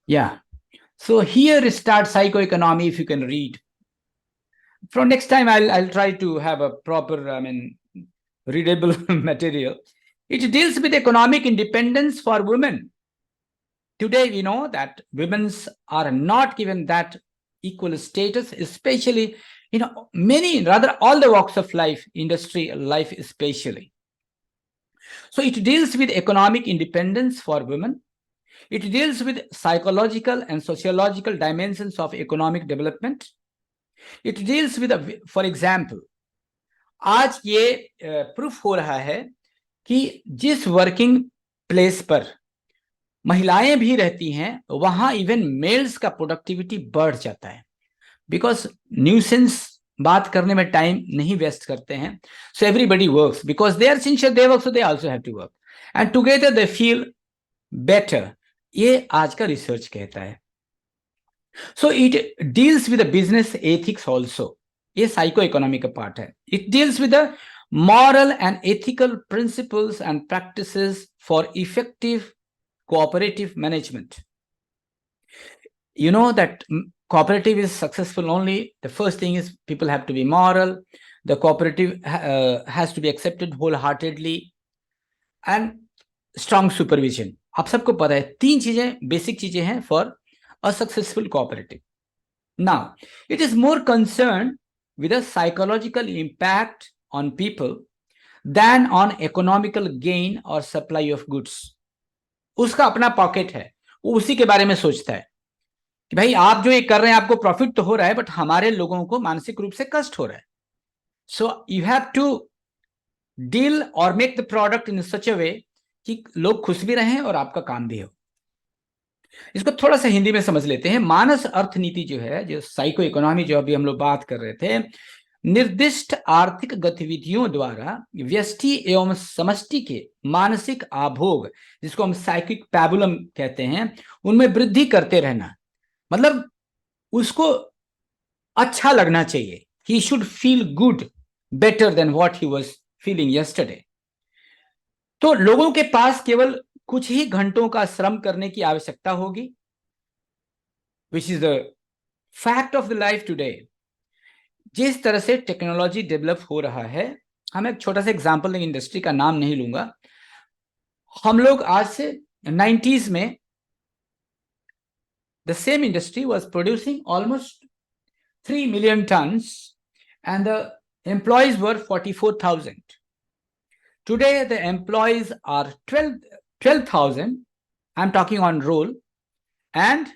A: Yeah. So here start psychoeconomy. If you can read. From next time, I'll try to have a proper, readable material. It deals with economic independence for women. Today, we know that women are not given that equal status, especially many, rather all the walks of life, industry life especially. So it deals with economic independence for women. It deals with psychological and sociological dimensions of economic development. It deals with, for example, आज ये proof हो रहा है कि जिस working place पर महिलाएं भी रहती हैं, वहां इवन मेल्स का प्रोडक्टिविटी बढ़ जाता है. बिकॉज न्यूसेंस बात करने में टाइम नहीं वेस्ट करते हैं. So everybody works because they are sincere, they work, so they also have to work, and together they feel better. ये आज का रिसर्च कहता है. So it deals with business ethics also. ये साइको इकोनॉमी का part है. It deals with the moral and ethical principles and practices for effective cooperative management. You know that cooperative is successful only, the first thing is people have to be moral, the cooperative has to be accepted wholeheartedly, and strong supervision. आप सबको पता है 3 चीजें basic चीजें हैं for a successful cooperative. Now, it is more concerned with the psychological impact on people than on economical gain or supply of goods. उसका अपना pocket है, वो उसी के बारे में सोचता है कि भाई आप जो ये कर रहे हैं आपको प्रॉफिट तो हो रहा है, बट हमारे लोगों को मानसिक रूप से कष्ट हो रहा है. So you have to deal और make the product in such a way कि लोग खुश भी रहें और आपका काम भी हो. इसको थोड़ा सा हिंदी में समझ लेते हैं. मानस अर्थनीति जो है, जो साइको इकोनॉमी जो अभी हम लोग बात कर रहे थे, निर्दिष्ट आर्थिक गतिविधियों द्वारा व्यष्टि एवं समष्टि के मानसिक आभोग, जिसको हम साइकिक पैबुलम कहते हैं, उनमें वृद्धि करते रहना. मतलब उसको अच्छा लगना चाहिए. He should feel good, better than what he was feeling yesterday. तो लोगों के पास केवल कुछ ही घंटों का श्रम करने की आवश्यकता होगी, which is the fact of the life today. जिस तरह से टेक्नोलॉजी डेवलप हो रहा है, हम एक छोटा सा एग्जांपल देंगे, इंडस्ट्री का नाम नहीं लूंगा. हम लोग आज से 90s में the same industry was producing almost 3 million tons and the employees were 44,000. Today the employees are 12,000. I'm talking on roll, and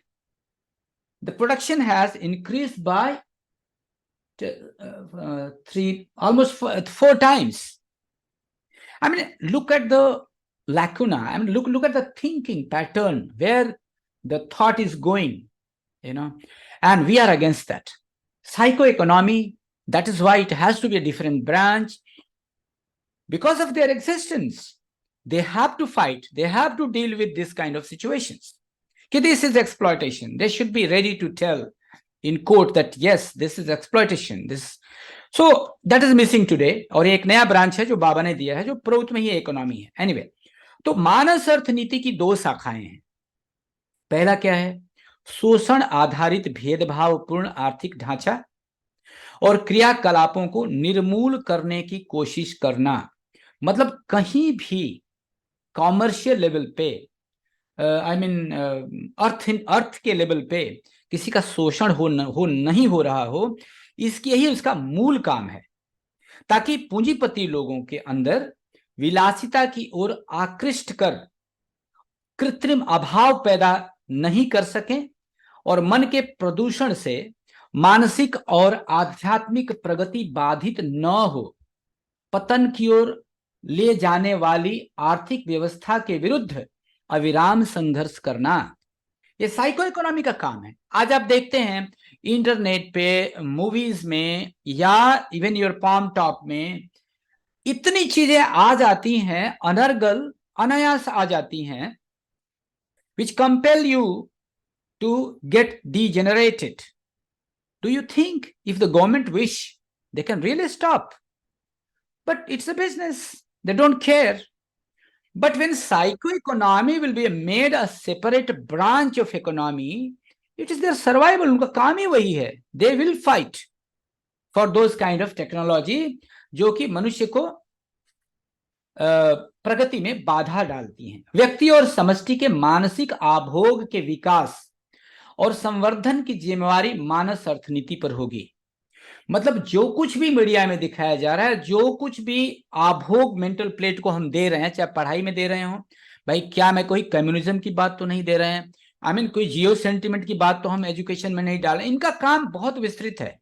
A: the production has increased by almost 4 times. I mean, look at the lacuna. I mean, look at the thinking pattern, where the thought is going, and we are against that. Psychoeconomy, that is why it has to be a different branch. Because of their existence, they have to fight, they have to deal with this kind of situations. Okay, this is exploitation. They should be ready to tell in court that yes, this is exploitation. So that is missing today. और एक नया branch है जो बाबा ने दिया है, जो प्रोत में ही इकोनॉमी है. Anyway, तो मानस अर्थनीति की 2 शाखाएं हैं. पहला क्या है? शोषण आधारित भेदभावपूर्ण आर्थिक ढांचा और क्रियाकलापों को निर्मूल करने की कोशिश करना. मतलब कहीं भी कॉमर्शियल लेवल पे, अर्थ के लेवल पे किसी का शोषण नहीं हो रहा हो, इसकी ही उसका मूल काम है, ताकि पूंजीपति लोगों के अंदर विलासिता की ओर आकृष्ट कर कृत्रिम अभाव पैदा नहीं कर सकें और मन के प्रदूषण से मानसिक और आध्यात्मिक प्रगति बाधित न हो. पतन की ओर ले जाने वाली आर्थिक व्यवस्था के विरुद्ध अविराम संघर्ष करना, ये साइको इकोनॉमी का काम है. आज आप देखते हैं इंटरनेट पे, मूवीज में, या इवन योर पाम टॉप में इतनी चीजें आ जाती हैं, अनर्गल अनायास आ जाती हैं, which compel you to get degenerated. Do you think if the government wish, they can really stop? But it's a business. They don't care. But when psychoeconomy will be made a separate branch of economy, it is their survival. उनका काम ही वही है. They will fight for those kind of technology जो कि मनुष्य को प्रगति में बाधा डालती हैं. व्यक्ति और समष्टि के मानसिक आभोग के विकास और संवर्धन की जिम्मेवारी मानस अर्थनीति पर होगी. मतलब जो कुछ भी मीडिया में दिखाया जा रहा है, जो कुछ भी आभोग मेंटल प्लेट को हम दे रहे हैं, चाहे पढ़ाई में दे रहे हो, भाई क्या मैं कोई कम्युनिज्म की बात तो नहीं दे रहे हैं, कोई जियो सेंटिमेंट की बात तो हम एजुकेशन में नहीं डाल. इनका काम बहुत विस्तृत है.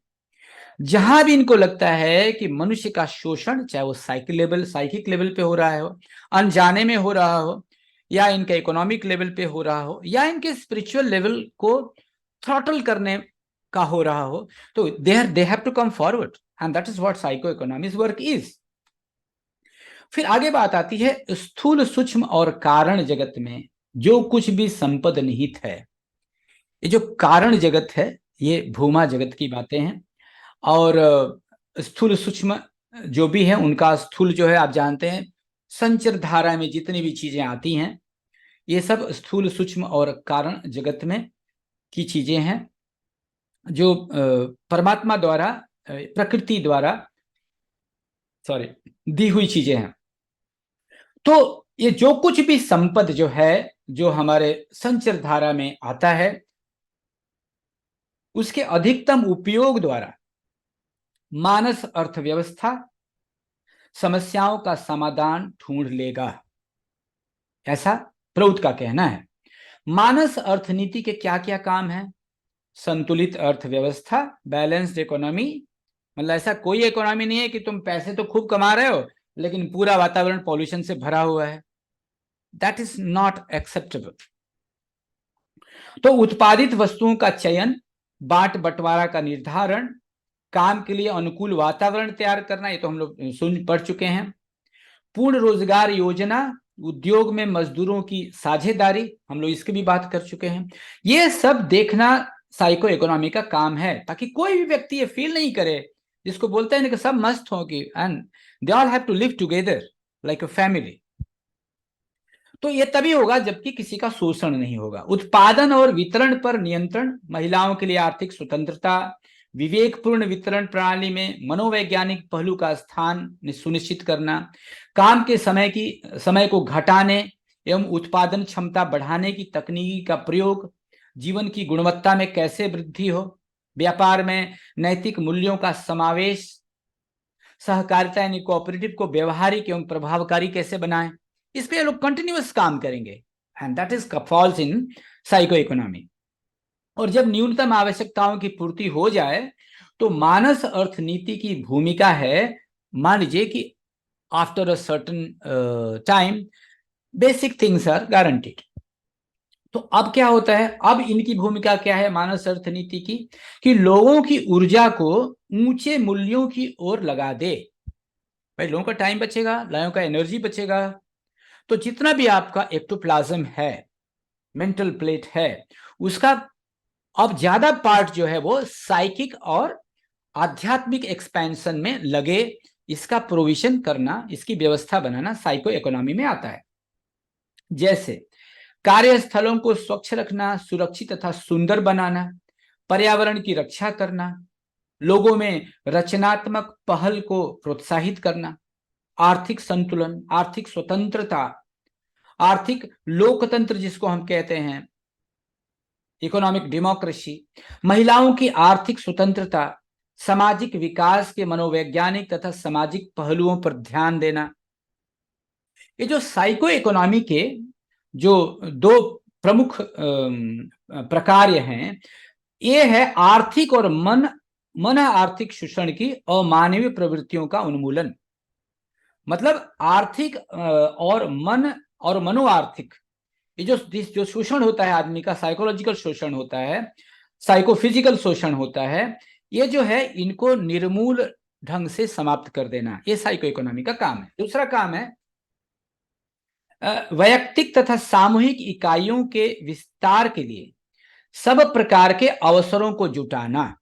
A: जहां भी इनको लगता है कि मनुष्य का शोषण, चाहे वो साइकिक लेवल पे हो रहा हो, अनजाने में हो रहा हो, या इनके इकोनॉमिक लेवल पे हो रहा हो, या इनके स्पिरिचुअल लेवल को थ्रॉटल करने का हो रहा हो, तो they have to come forward, and that is what psycho economics work is. फिर आगे बात आती है स्थूल, सूक्ष्म और कारण जगत में जो कुछ भी संपद निहित है. ये जो कारण जगत है, ये भूमा जगत की बातें हैं. और स्थूल सूक्ष्म जो भी है, उनका स्थूल जो है आप जानते हैं, संचर धारा में जितनी भी चीजें आती हैं, ये सब स्थूल, सूक्ष्म और कारण जगत में की चीजें हैं, जो परमात्मा द्वारा, प्रकृति द्वारा सॉरी, दी हुई चीजें हैं। तो ये जो कुछ भी संपद जो है, जो हमारे संचर धारा में आता है, उसके अधिकतम उपयोग द्वारा मानस अर्थव्यवस्था समस्याओं का समाधान ढूंढ लेगा, ऐसा प्रौत का कहना है। मानस अर्थनीति के क्या क्या काम हैं? संतुलित अर्थव्यवस्था, बैलेंस्ड इकोनॉमी। मतलब ऐसा कोई इकोनॉमी नहीं है कि तुम पैसे तो खूब कमा रहे हो लेकिन पूरा वातावरण पॉल्यूशन से भरा हुआ है। That is not acceptable. तो उत्पादित वस्तुओं का चयन, बांट बंटवारा का निर्धारण, काम के लिए अनुकूल वातावरण तैयार करना, ये तो हम लोग सुन पढ़ चुके हैं। पूर्ण रोजगार योजना, उद्योग में मजदूरों की साझेदारी, हम लोग इसकी भी बात कर चुके हैं। ये सब देखना साइको इकोनॉमी का काम है, ताकि कोई भी व्यक्ति ये फील नहीं करे, जिसको बोलते हैं ना कि सब मस्त हो कि and they all have to live together like a family. तो ये तभी होगा जबकि किसी का शोषण नहीं होगा। उत्पादन और वितरण पर नियंत्रण, महिलाओं के लिए आर्थिक स्वतंत्रता, विवेकपूर्ण वितरण प्रणाली में मनोवैज्ञानिक पहलू का स्थान सुनिश्चित करना, काम के समय को घटाने एवं उत्पादन क्षमता बढ़ाने की तकनीकी का प्रयोग, जीवन की गुणवत्ता में कैसे वृद्धि हो, व्यापार में नैतिक मूल्यों का समावेश, सहकारिता यानी कोऑपरेटिव को व्यवहारिक एवं प्रभावकारी कैसे बनाएं, इस पे लोग कंटिन्यूअस काम करेंगे। And that is falls in psycho economy. और जब न्यूनतम आवश्यकताओं की पूर्ति हो जाए तो मानस अर्थनीति की भूमिका है, मान लीजिए कि after a certain time basic things are guaranteed. तो अब क्या होता है, अब इनकी भूमिका क्या है मानस अर्थनीति की, कि लोगों की ऊर्जा को ऊंचे मूल्यों की ओर लगा दे। भाई लोगों का टाइम बचेगा, लोगों का एनर्जी बचेगा, तो जितना भी आपका एक्टोप्लाज्म है, मेंटल प्लेट है, उसका अब ज्यादा पार्ट जो है वो साइकिक और आध्यात्मिक एक्सपेंशन में लगे। इसका प्रोविजन करना, इसकी व्यवस्था बनाना साइको इकोनॉमी में आता है। जैसे कार्यस्थलों को स्वच्छ रखना, सुरक्षित तथा सुंदर बनाना, पर्यावरण की रक्षा करना, लोगों में रचनात्मक पहल को प्रोत्साहित करना, आर्थिक संतुलन, आर्थिक स्वतंत्रता, आर्थिक लोकतंत्र जिसको हम कहते हैं, इकोनॉमिक डेमोक्रेसी, महिलाओं की आर्थिक स्वतंत्रता, सामाजिक विकास के मनोवैज्ञानिक तथा सामाजिक पहलुओं पर ध्यान देना। ये जो साइको इकोनॉमी के जो दो प्रमुख प्रकार हैं, ये है आर्थिक और मन आर्थिक शोषण की अमानवीय प्रवृत्तियों का उन्मूलन। मतलब आर्थिक और मन और मनोआर्थिक, ये जो शोषण होता है आदमी का, साइकोलॉजिकल शोषण होता है, साइकोफिजिकल शोषण होता है, ये जो है इनको निर्मूल ढंग से समाप्त कर देना, ये साइको इकोनॉमी का काम है। दूसरा काम है वैयक्तिक तथा सामूहिक इकाइयों के विस्तार के लिए सब प्रकार के अवसरों को जुटाना,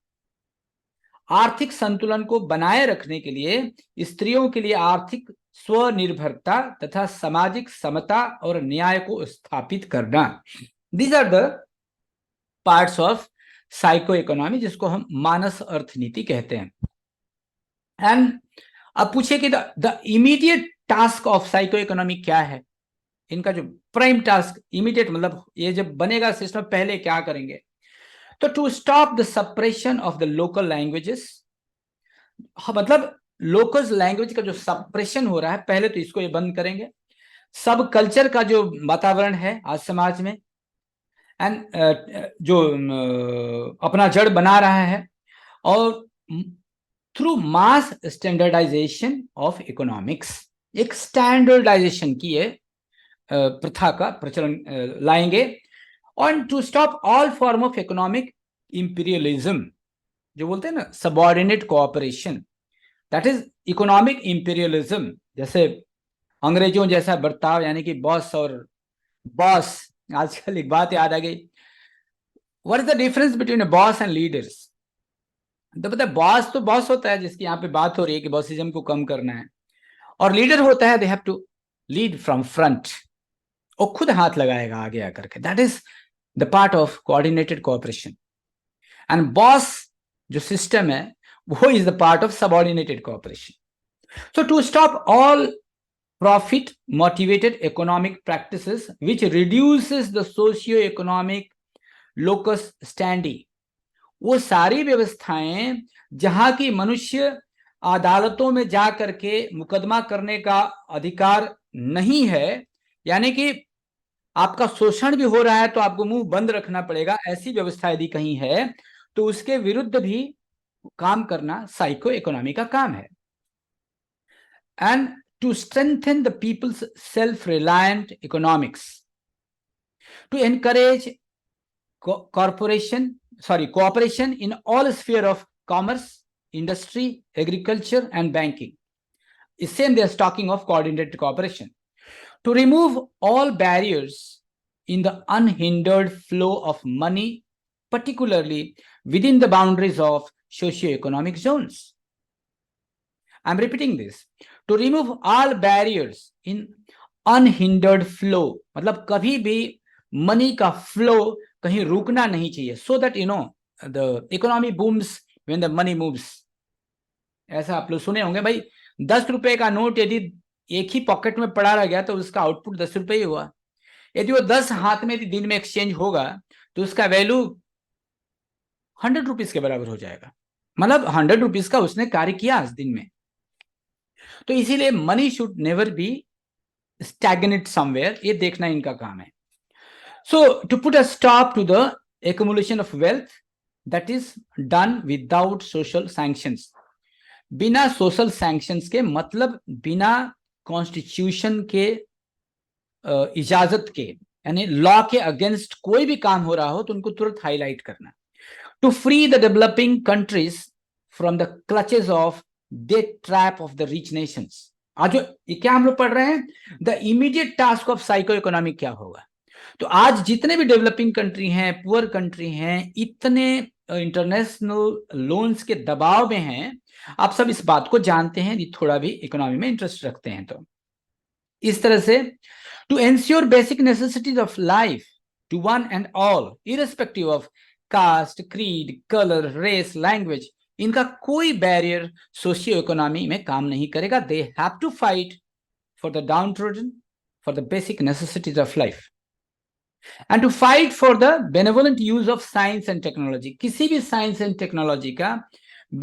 A: आर्थिक संतुलन को बनाए रखने के लिए स्त्रियों के लिए आर्थिक स्वनिर्भरता तथा सामाजिक समता और न्याय को स्थापित करना। These are the parts of psycho economy, जिसको हम मानस अर्थनीति कहते हैं। एंड अब पूछे कि the immediate task of psycho economy क्या है, इनका जो प्राइम टास्क, इमीडिएट मतलब ये जब बनेगा सिस्टम पहले क्या करेंगे, तो to stop the suppression of the local languages. मतलब लोकल लैंग्वेज का जो सप्रेशन हो रहा है, पहले तो इसको ये बंद करेंगे। सब कल्चर का जो वातावरण है आज समाज में, एंड जो अपना जड़ बना रहा है, और through mass standardisation of economics, एक स्टैंडर्डाइजेशन की ये प्रथा का प्रचलन लाएंगे। और to stop all form of economic imperialism, जो बोलते हैं ना subordinate cooperation, that is economic imperialism. जैसे अंग्रेजों जैसा बर्ताव, यानी कि बॉस और बॉस। आजकल एक बात याद आ गई, what is the difference between a boss and leaders. तो पता है, बॉस तो बॉस होता है जिसकी यहाँ पे बात हो रही है कि बॉसिज्म को कम करना है, और लीडर होता है they have to lead from front, वो खुद हाथ लगाएगा आगे आकर के। That is the part of coordinated cooperation. And boss जो सिस्टम है वो is the part of subordinated cooperation. So to stop all profit motivated economic practices which reduces the socio-economic locus standi, वो सारी व्यवस्थाएं जहां की मनुष्य अदालतों में जा करके मुकदमा करने का अधिकार नहीं है, यानी कि आपका शोषण भी हो रहा है तो आपको मुंह बंद रखना पड़ेगा, ऐसी व्यवस्था यदि कहीं है तो उसके विरुद्ध भी काम करना साइको इकोनॉमी का काम है. And to strengthen the people's self reliant economics, to encourage cooperation in all sphere of commerce, industry, agriculture and banking. Same, they are talking of coordinated cooperation. To remove all barriers in the unhindered flow of money, particularly within the boundaries of socio-economic zones. I'm repeating this. To remove all barriers in unhindered flow, मतलब कभी भी money का flow कहीं रुकना नहीं चाहिए, so that you know the economy booms when the money moves. ऐसा आप लोग सुने होंगे भाई, 10 रुपए का नोट यदि एक ही पॉकेट में पड़ा रह गया तो उसका आउटपुट 10 रुपए ही हुआ. यदि वो 10 हाथ में यदि दिन में एक्सचेंज होगा तो उसका वैल्यू 100 रुपीज के बराबर हो जाएगा, मतलब 100 रुपीज का उसने कार्य किया आज दिन में. तो इसीलिए money should never be stagnate somewhere, ये देखना इनका काम है. So to put a stop to the accumulation of wealth that is done without social sanctions, बिना social sanctions के मतलब बिना कॉन्स्टिट्यूशन के इजाजत के, यानी लॉ के अगेंस्ट कोई भी काम हो रहा हो तो उनको तुरंत हाईलाइट करना. To free the developing countries from the clutches of death trap of the rich nations. आज जो ये क्या हम लोग पढ़ रहे हैं, the immediate task of psycho economy क्या होगा. तो आज जितने भी डेवलपिंग कंट्री हैं, पुअर कंट्री हैं, इतने इंटरनेशनल लोन्स के दबाव में हैं. आप सब इस बात को जानते हैं, ये थोड़ा भी इकोनॉमी में इंटरेस्ट रखते हैं. तो इस तरह से to ensure basic necessities of life to one and all irrespective of caste, creed, colour, race, language, इनका कोई बैरियर सोशियो इकोनॉमी में काम नहीं करेगा. They have to fight for the downtrodden, for the basic necessities of life. And to fight for the benevolent use of science and technology. किसी भी science and technology का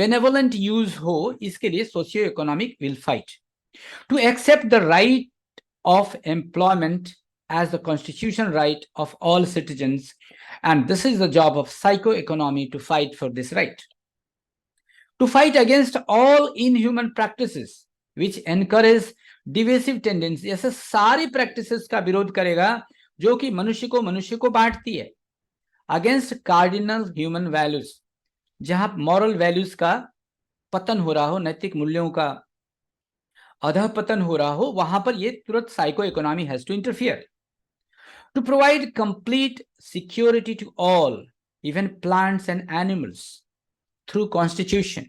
A: benevolent use हो, इसके लिए socio economic will fight. To accept the right of employment as the constitutional right of all citizens, and this is the job of psycho economy to fight for this right. To fight against all inhuman practices which encourage divisive tendencies, ऐसे सारी practices का विरोध करेगा जो कि मनुष्य को बांटती है. अगेंस्ट कार्डिनल ह्यूमन वैल्यूज, जहां मॉरल वैल्यूज का पतन हो रहा हो, नैतिक मूल्यों का अधःपतन हो रहा हो, वहां पर ये तुरंत psycho economy has to interfere. To provide complete security to all, even plants and animals, through constitution.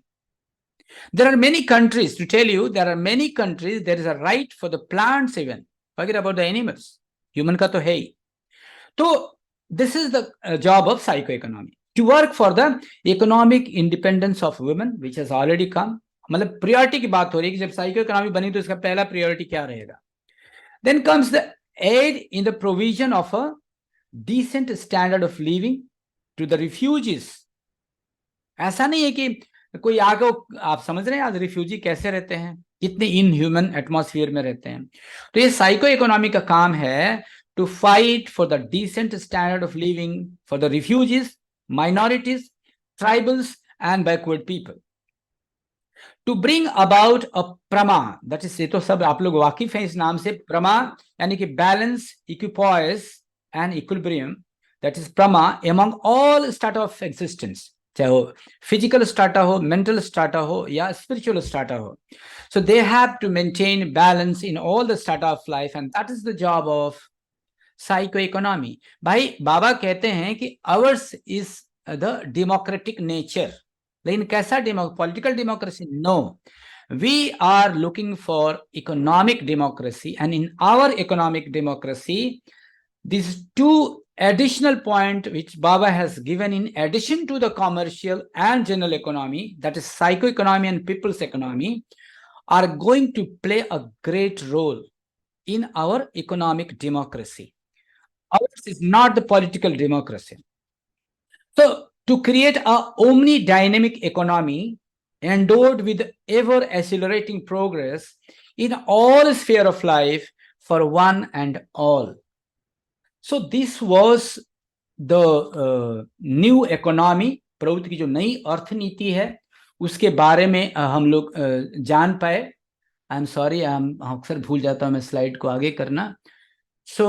A: There are many countries, to tell you, there are many countries there is a right for the plants, even forget about the animals. Human का तो है ही. तो this is the job of psycho economy, to work for the economic independence of women which has already come. मतलब priority की बात हो रही है कि जब साइको इकोनॉमी बनी तो इसका पहला प्रियोरिटी क्या रहेगा. Then comes the aid in the provision of a decent standard of living to the refugees. ऐसा नहीं है कि कोई आगे, आप समझ रहे हैं आज रिफ्यूजी कैसे रहते हैं, कितने इनह्यूमन एटमॉस्फेयर में रहते हैं. तो ये साइको इकोनॉमी का काम है to fight for the decent standard of living for the refugees, minorities, tribals and backward people. To bring about a प्रमा, दैट इज, ये तो सब आप लोग वाकिफ हैं इस नाम से. प्रमा यानी कि balance, equipoise and equilibrium, that is prama among all strata of existence, चाहे वो फिजिकल स्टार्टा हो, मेंटल स्टार्टा हो या स्पिरिचुअल स्टार्टा हो. So they have to maintain balance in all the strata of life, and that is the job of psycho economy. भाई बाबा कहते हैं कि ours is the democratic nature, लेकिन कैसा political democracy? No, we are looking for economic democracy, and in our economic democracy these two additional point which Baba has given in addition to the commercial and general economy, that is psycho-economy and people's economy, are going to play a great role in our economic democracy. Ours is not the political democracy. So, to create a omni-dynamic economy endowed with ever-accelerating progress in all sphere of life for one and all. So, this was the new economy, प्रवृत्ति की जो नई अर्थनीति है उसके बारे में हम लोग जान पाए. आई एम सॉरी, अक्सर भूल जाता हूं मैं स्लाइड को आगे करना. So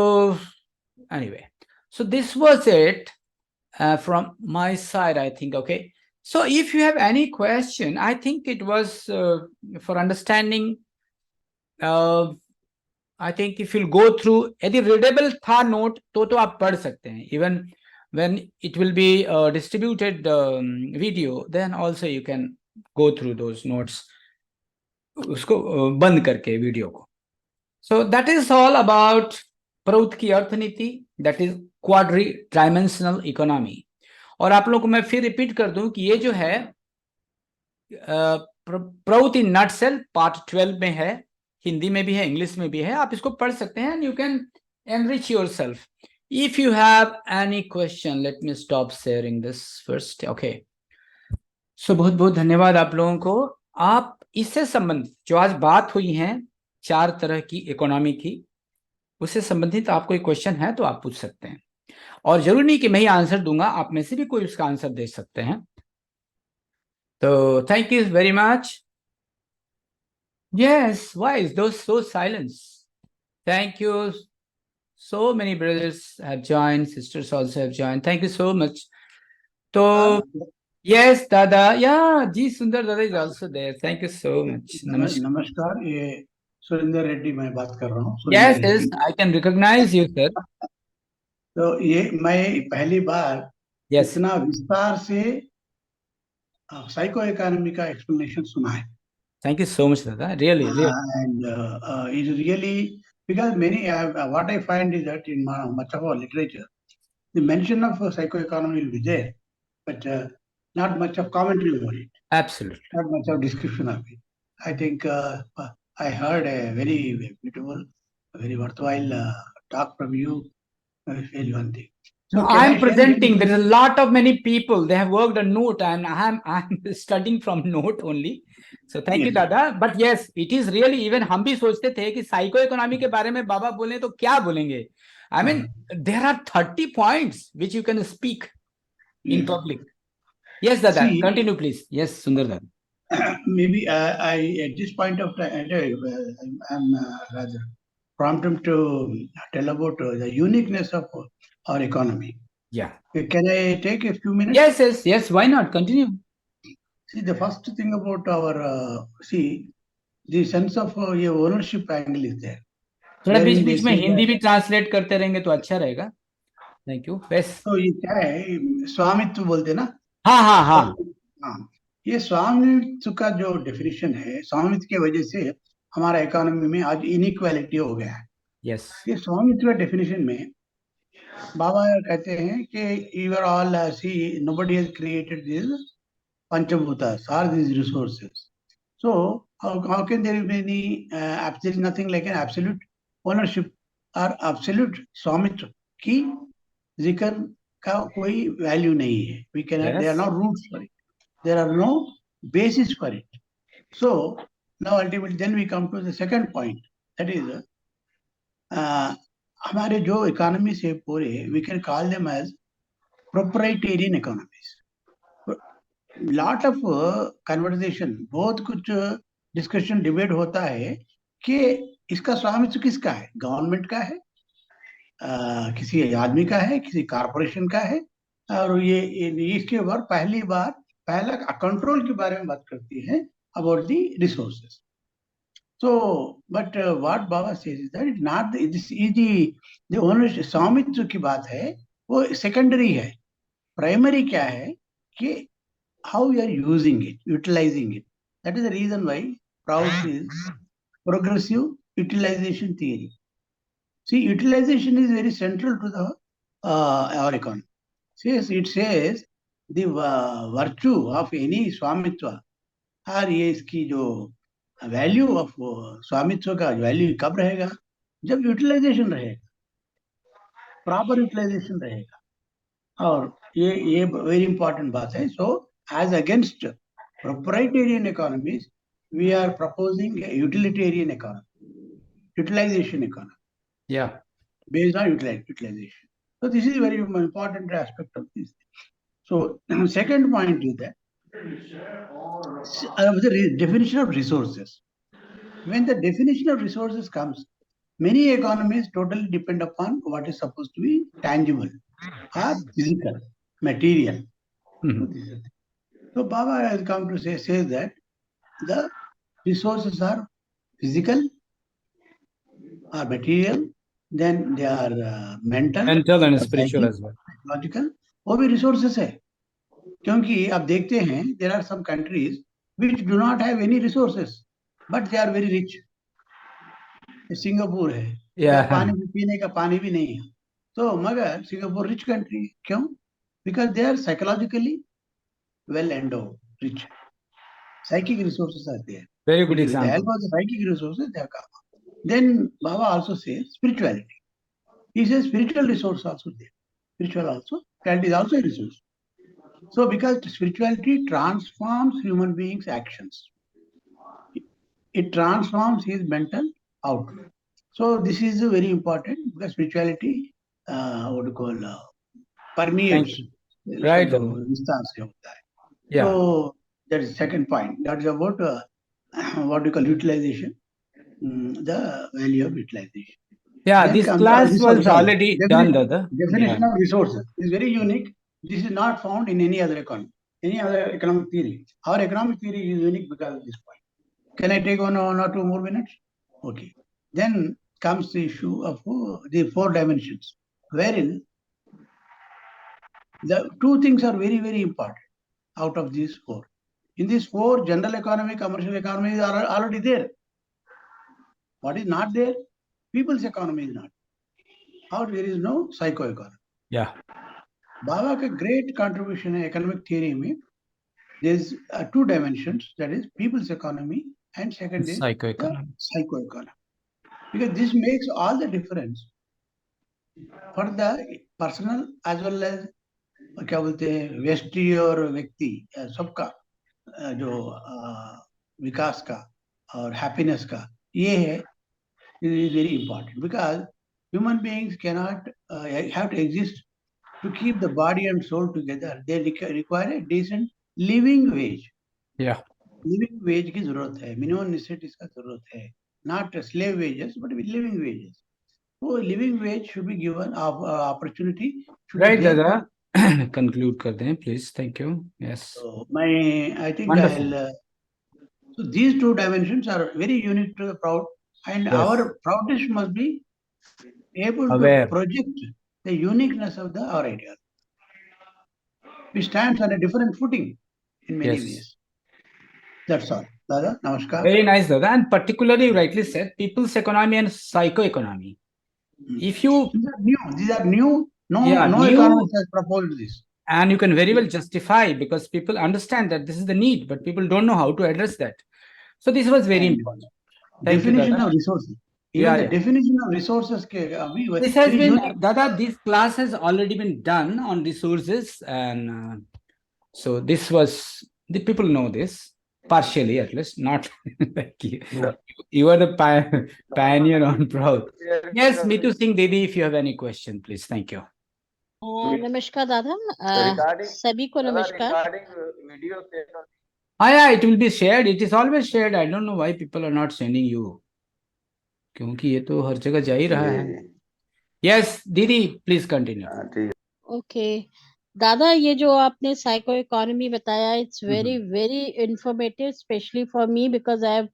A: anyway, so this was it from my side, I think. Okay, so if you have any question, I think it was for understanding. I think if you'll go through, यदि readable था note तो आप पढ़ सकते हैं. Even when it will be distributed video, then also you can go through those notes, उसको बंद करके वीडियो को. So that is all about प्रउत की अर्थनीति, that is quadri dimensional economy. और आप लोगों को मैं फिर रिपीट कर दूं कि ये जो है प्रउत इन नटसेल पार्ट 12 में है, हिंदी में भी है, इंग्लिश में भी है. आप इसको पढ़ सकते हैं. You can enrich yourself. If you have any question, let me stop sharing this first. Okay, so बहुत बहुत धन्यवाद आप लोगों को. आप इससे संबंधित जो आज बात हुई है 4 तरह की इकोनॉमी की, उससे संबंधित आपको एक क्वेश्चन है तो आप पूछ सकते हैं. और जरूरी नहीं कि मैं ही आंसर दूंगा, आप में से भी कोई उसका आंसर दे सकते हैं. तो thank you very much. Yes, why is those so silence? Thank you. So many brothers have joined, sisters also have joined. Thank you so much. So yes, Dada. Yeah, Ji Sundar Dada is also there. Thank you so much.
C: नमस्कार, ये सुरेंद्र रेड्डी मैं बात कर रहा हूँ.
A: Yes, yes, I can recognize you, sir.
C: तो ये मैं पहली बार
A: Yes.
C: इतना विस्तार से साइको इकोनॉमी का एक्सप्लेनेशन सुना है.
A: Thank you so much, Dada. Really, really.
C: And it is really, because many what I find is that in much of our literature, the mention of psycho economy will be there, but not much of commentary over it.
A: Absolutely.
C: Not much of description of it. I think I heard a very beautiful, very worthwhile talk from you. I feel one thing.
A: So I'm presenting. There is a lot of many people. They have worked on note, and I'm studying from note only. So thank you, Dada. But yes, it is really, even हम भी सोचते थे कि psycho economy के बारे में बाबा बोले तो क्या बोलेंगे. I mean, there are 30 points which you can speak in public. Yes, Dada.
C: See,
A: continue, please. Yes, Sundar Dada.
C: Maybe I at this point of time, I'm rather prompted to tell about the uniqueness of our economy.
A: Yeah.
C: Can I take a few minutes?
A: Yes, yes, yes. Why not? Continue.
C: See, the first thing about our the sense of ownership angle is there.
A: थोड़ा बीच बीच में हिंदी भी translate करते रहेंगे तो अच्छा रहेगा. Thank you. Best.
C: तो ये क्या है, स्वामित्व बोलते ना.
A: हाँ हाँ हाँ
C: हाँ, ये स्वामित्व का जो डेफिनेशन है, स्वामित्व की वजह से हमारा इकोनॉमी में आज इनइक्वालिटी हो गया है.
A: यस.
C: ये स्वामित्व डेफिनेशन में बाबा कहते हैं कि you are all see nobody has created this पंचभूतास or these resources. So how can there be any absolute nothing like an absolute ownership or absolute स्वामित्व की जिक्र का कोई वैल्यू नहीं है. We cannot. There are no roots for it. There are no basis for it. So now ultimately then we come to the second point. That is हमारे जो economy से पूरे we can call them as proprietarian economies. Lot of conversation, बहुत कुछ discussion debate होता है कि इसका स्वामित्व किसका है, गवर्नमेंट का है, किसी आदमी का है, किसी कॉर्पोरेशन का है. और ये इसके ऊपर पहला कंट्रोल के बारे में बात करती है about the resources. So, but what Baba says is that it's not this is the ownership. स्वामित्व की बात है वो सेकेंडरी है. प्राइमरी क्या है कि how you are using it, utilizing it. That is the reason why Proust is progressive utilization theory. See, utilization is very central to the our economy. It says the virtue of any स्वामित्व और ये इसकी जो value of स्वामित्व का value कब रहेगा? जब यूटिलाइजेशन रहेगा, प्रॉपर यूटिलाइजेशन रहेगा। और ये वेरी इंपॉर्टेंट बात है। So as against proprietarian economies we are proposing utilitarian economy, utilization economy
A: Yeah.
C: based on utilization. So this is a very important aspect of this. So second point is that the definition of resources. When the definition of resources comes, many economies totally depend upon what is supposed to be tangible or physical, material.
A: Mhm.
C: So Baba has come to say that the resources are physical or material, then they are mental
A: Mental and
C: or
A: spiritual
C: psychic,
A: as well.
C: psychological, वो भी resources है। क्योंकि आप देखते हैं there are some countries which do not have any resources but they are very rich. Singapore है,
A: Yeah.
C: पानी पीने का पानी भी नहीं है, तो मगर सिंगापुर रिच कंट्री है। क्यों? Because they are psychologically well endowed, rich, psychic resources are there.
A: Very good
C: With the help
A: example.
C: of the psychic resources they have come. Then Baba also says spirituality. He says spiritual resource also there. Spiritual also, spirituality is also a resource. So because spirituality transforms human beings' actions, it transforms his mental outlook. So this is very important because spirituality, what you call, permeates.
A: Thank you. Right.
C: उसका जो विस्तार से होता है.
A: Yeah.
C: So that is second point. That is about what we call utilization, the value of utilization.
A: Yeah,
C: Then
A: this
C: comes
A: class was
C: resource.
A: already done, Dada.
C: Definition
A: Yeah.
C: of resources is very unique. This is not found in any other economy, any other economic theory. Our economic theory is unique because of this point. Can I take one or 2 more minutes? Okay. Then comes the issue of the 4 dimensions, wherein the 2 things are very, very important out of these 4. In these 4, general economy, commercial economy are already there. What is not there? People's economy is not. Or there is no psycho-economy.
A: Yeah.
C: Baba का great contribution है economic theory में. There's 2 dimensions, that is people's economy and second is
A: Psychoeconomic.
C: psycho-economy. Because this makes all the difference for the personal as well as क्या बोलते हैं व्यष्टि और व्यक्ति सबका जो विकास का और हैप्पीनेस का ये है, it is very important because human beings cannot have to exist to keep the body and soul together. They require a decent living wage.
A: Yeah.
C: Living wage की जरूरत है, minimum necessities का जरूरत है, not slave wages but with living wages. So living wage should be given opportunity.
A: Right, Dada. Conclude कर दें, please. Thank you. Yes.
C: So I think
A: Wonderful.
C: so these 2 dimensions are very unique to the Proud, and
A: Yes.
C: our Proudish must be able
A: Aware.
C: to project the uniqueness of our idea. We stand on a different footing in many
A: Yes.
C: ways. That's all. Dada, namaskar.
A: Very nice, Dada. And particularly, you rightly said, people's economy and psychoeconomy. If you
C: These are new. No
A: new,
C: economist has proposed this.
A: and you can very well justify because people understand that this is the need, but people don't know how to address that. So this was very
C: And
A: important. Thank
C: definition
A: you, Dada.
C: of resources. Even the definition of resources.
A: This has been, Dada, this class has already been done on resources, and so this was, the people know this partially, at least, not like you. You are the pioneer on Proud. Yes, Mitu Singh Didi, if you have any question, please. Thank you.
B: नमस्कार दादा, सभी को नमस्कार।
A: Yeah, it will be shared. It is always shared. I don't know why people are not sending you. क्योंकि ये तो हर जगह जा ही रहा है. Yes, Didi, please continue.
B: Okay, दादा, ये जो आपने साइको इकोनॉमी बताया, it's very very informative, specially for me because I have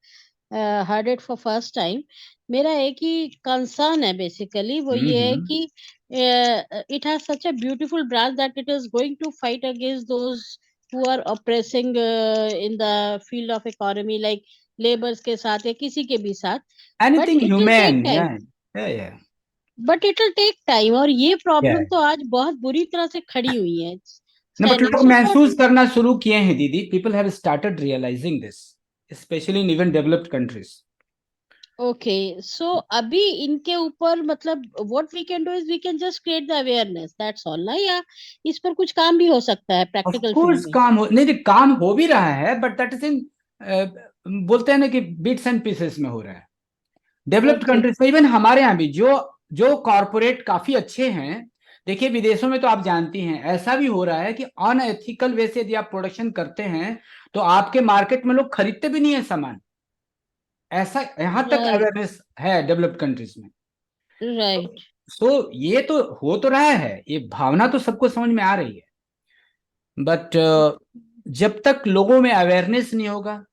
B: heard it for first time. मेरा एक ही कंसर्न है बेसिकली, वो ये है कि it has such a beautiful branch that it is going to fight against those who are oppressing in the field of economy, like laborers के साथ या किसी के भी साथ.
A: Anything
B: But it will
A: human,
B: take time.
A: yeah.
B: But it will take time, और ये problem तो आज बहुत बुरी तरह से खड़ी हुई है.
A: No, but लोग महसूस करना शुरू किए हैं, दीदी. People have started realizing this. especially in even developed countries.
B: Okay so अभी इनके ऊपर मतलब what we can do is we can just create the awareness, that's all ना, या इस पर कुछ काम भी हो सकता है
A: ऑफ
B: प्रैक्टिकल
A: कोर्स
B: फील्ड में?
A: काम हो नहीं, काम हो भी रहा है, बट दैट इज इन बोलते हैं ना कि बिट्स एंड पीसेस में हो रहा है। डेवलप्ड
B: ओके
A: कंट्रीज में, इवन हमारे यहाँ भी जो जो कॉरपोरेट काफी अच्छे हैं, देखिए विदेशों में तो आप जानती हैं ऐसा भी हो रहा है कि अनएथिकल वे से यदि आप प्रोडक्शन करते हैं तो आपके मार्केट में लोग खरीदते भी नहीं है सामान। ऐसा यहां तक
B: राइट
A: अवेयरनेस है डेवलप्ड कंट्रीज में।
B: राइट
A: सो ये तो हो तो रहा है, ये भावना तो सबको समझ में आ रही है, बट जब तक लोगों में अवेयरनेस नहीं होगा,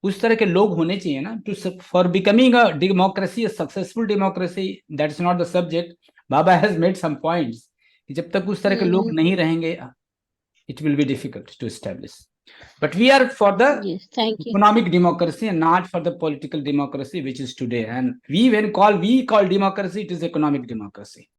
A: उस तरह के लोग होने चाहिए ना, to for becoming a democracy, successful democracy, that is not the subject. बाबा हैज मेड सम पॉइंट्स कि जब तक उस तरह के लोग नहीं रहेंगे, it will be difficult to establish. But we are for the
B: yes thank you.
A: economic democracy and not for the political democracy, which is today. And we call democracy, it is economic democracy.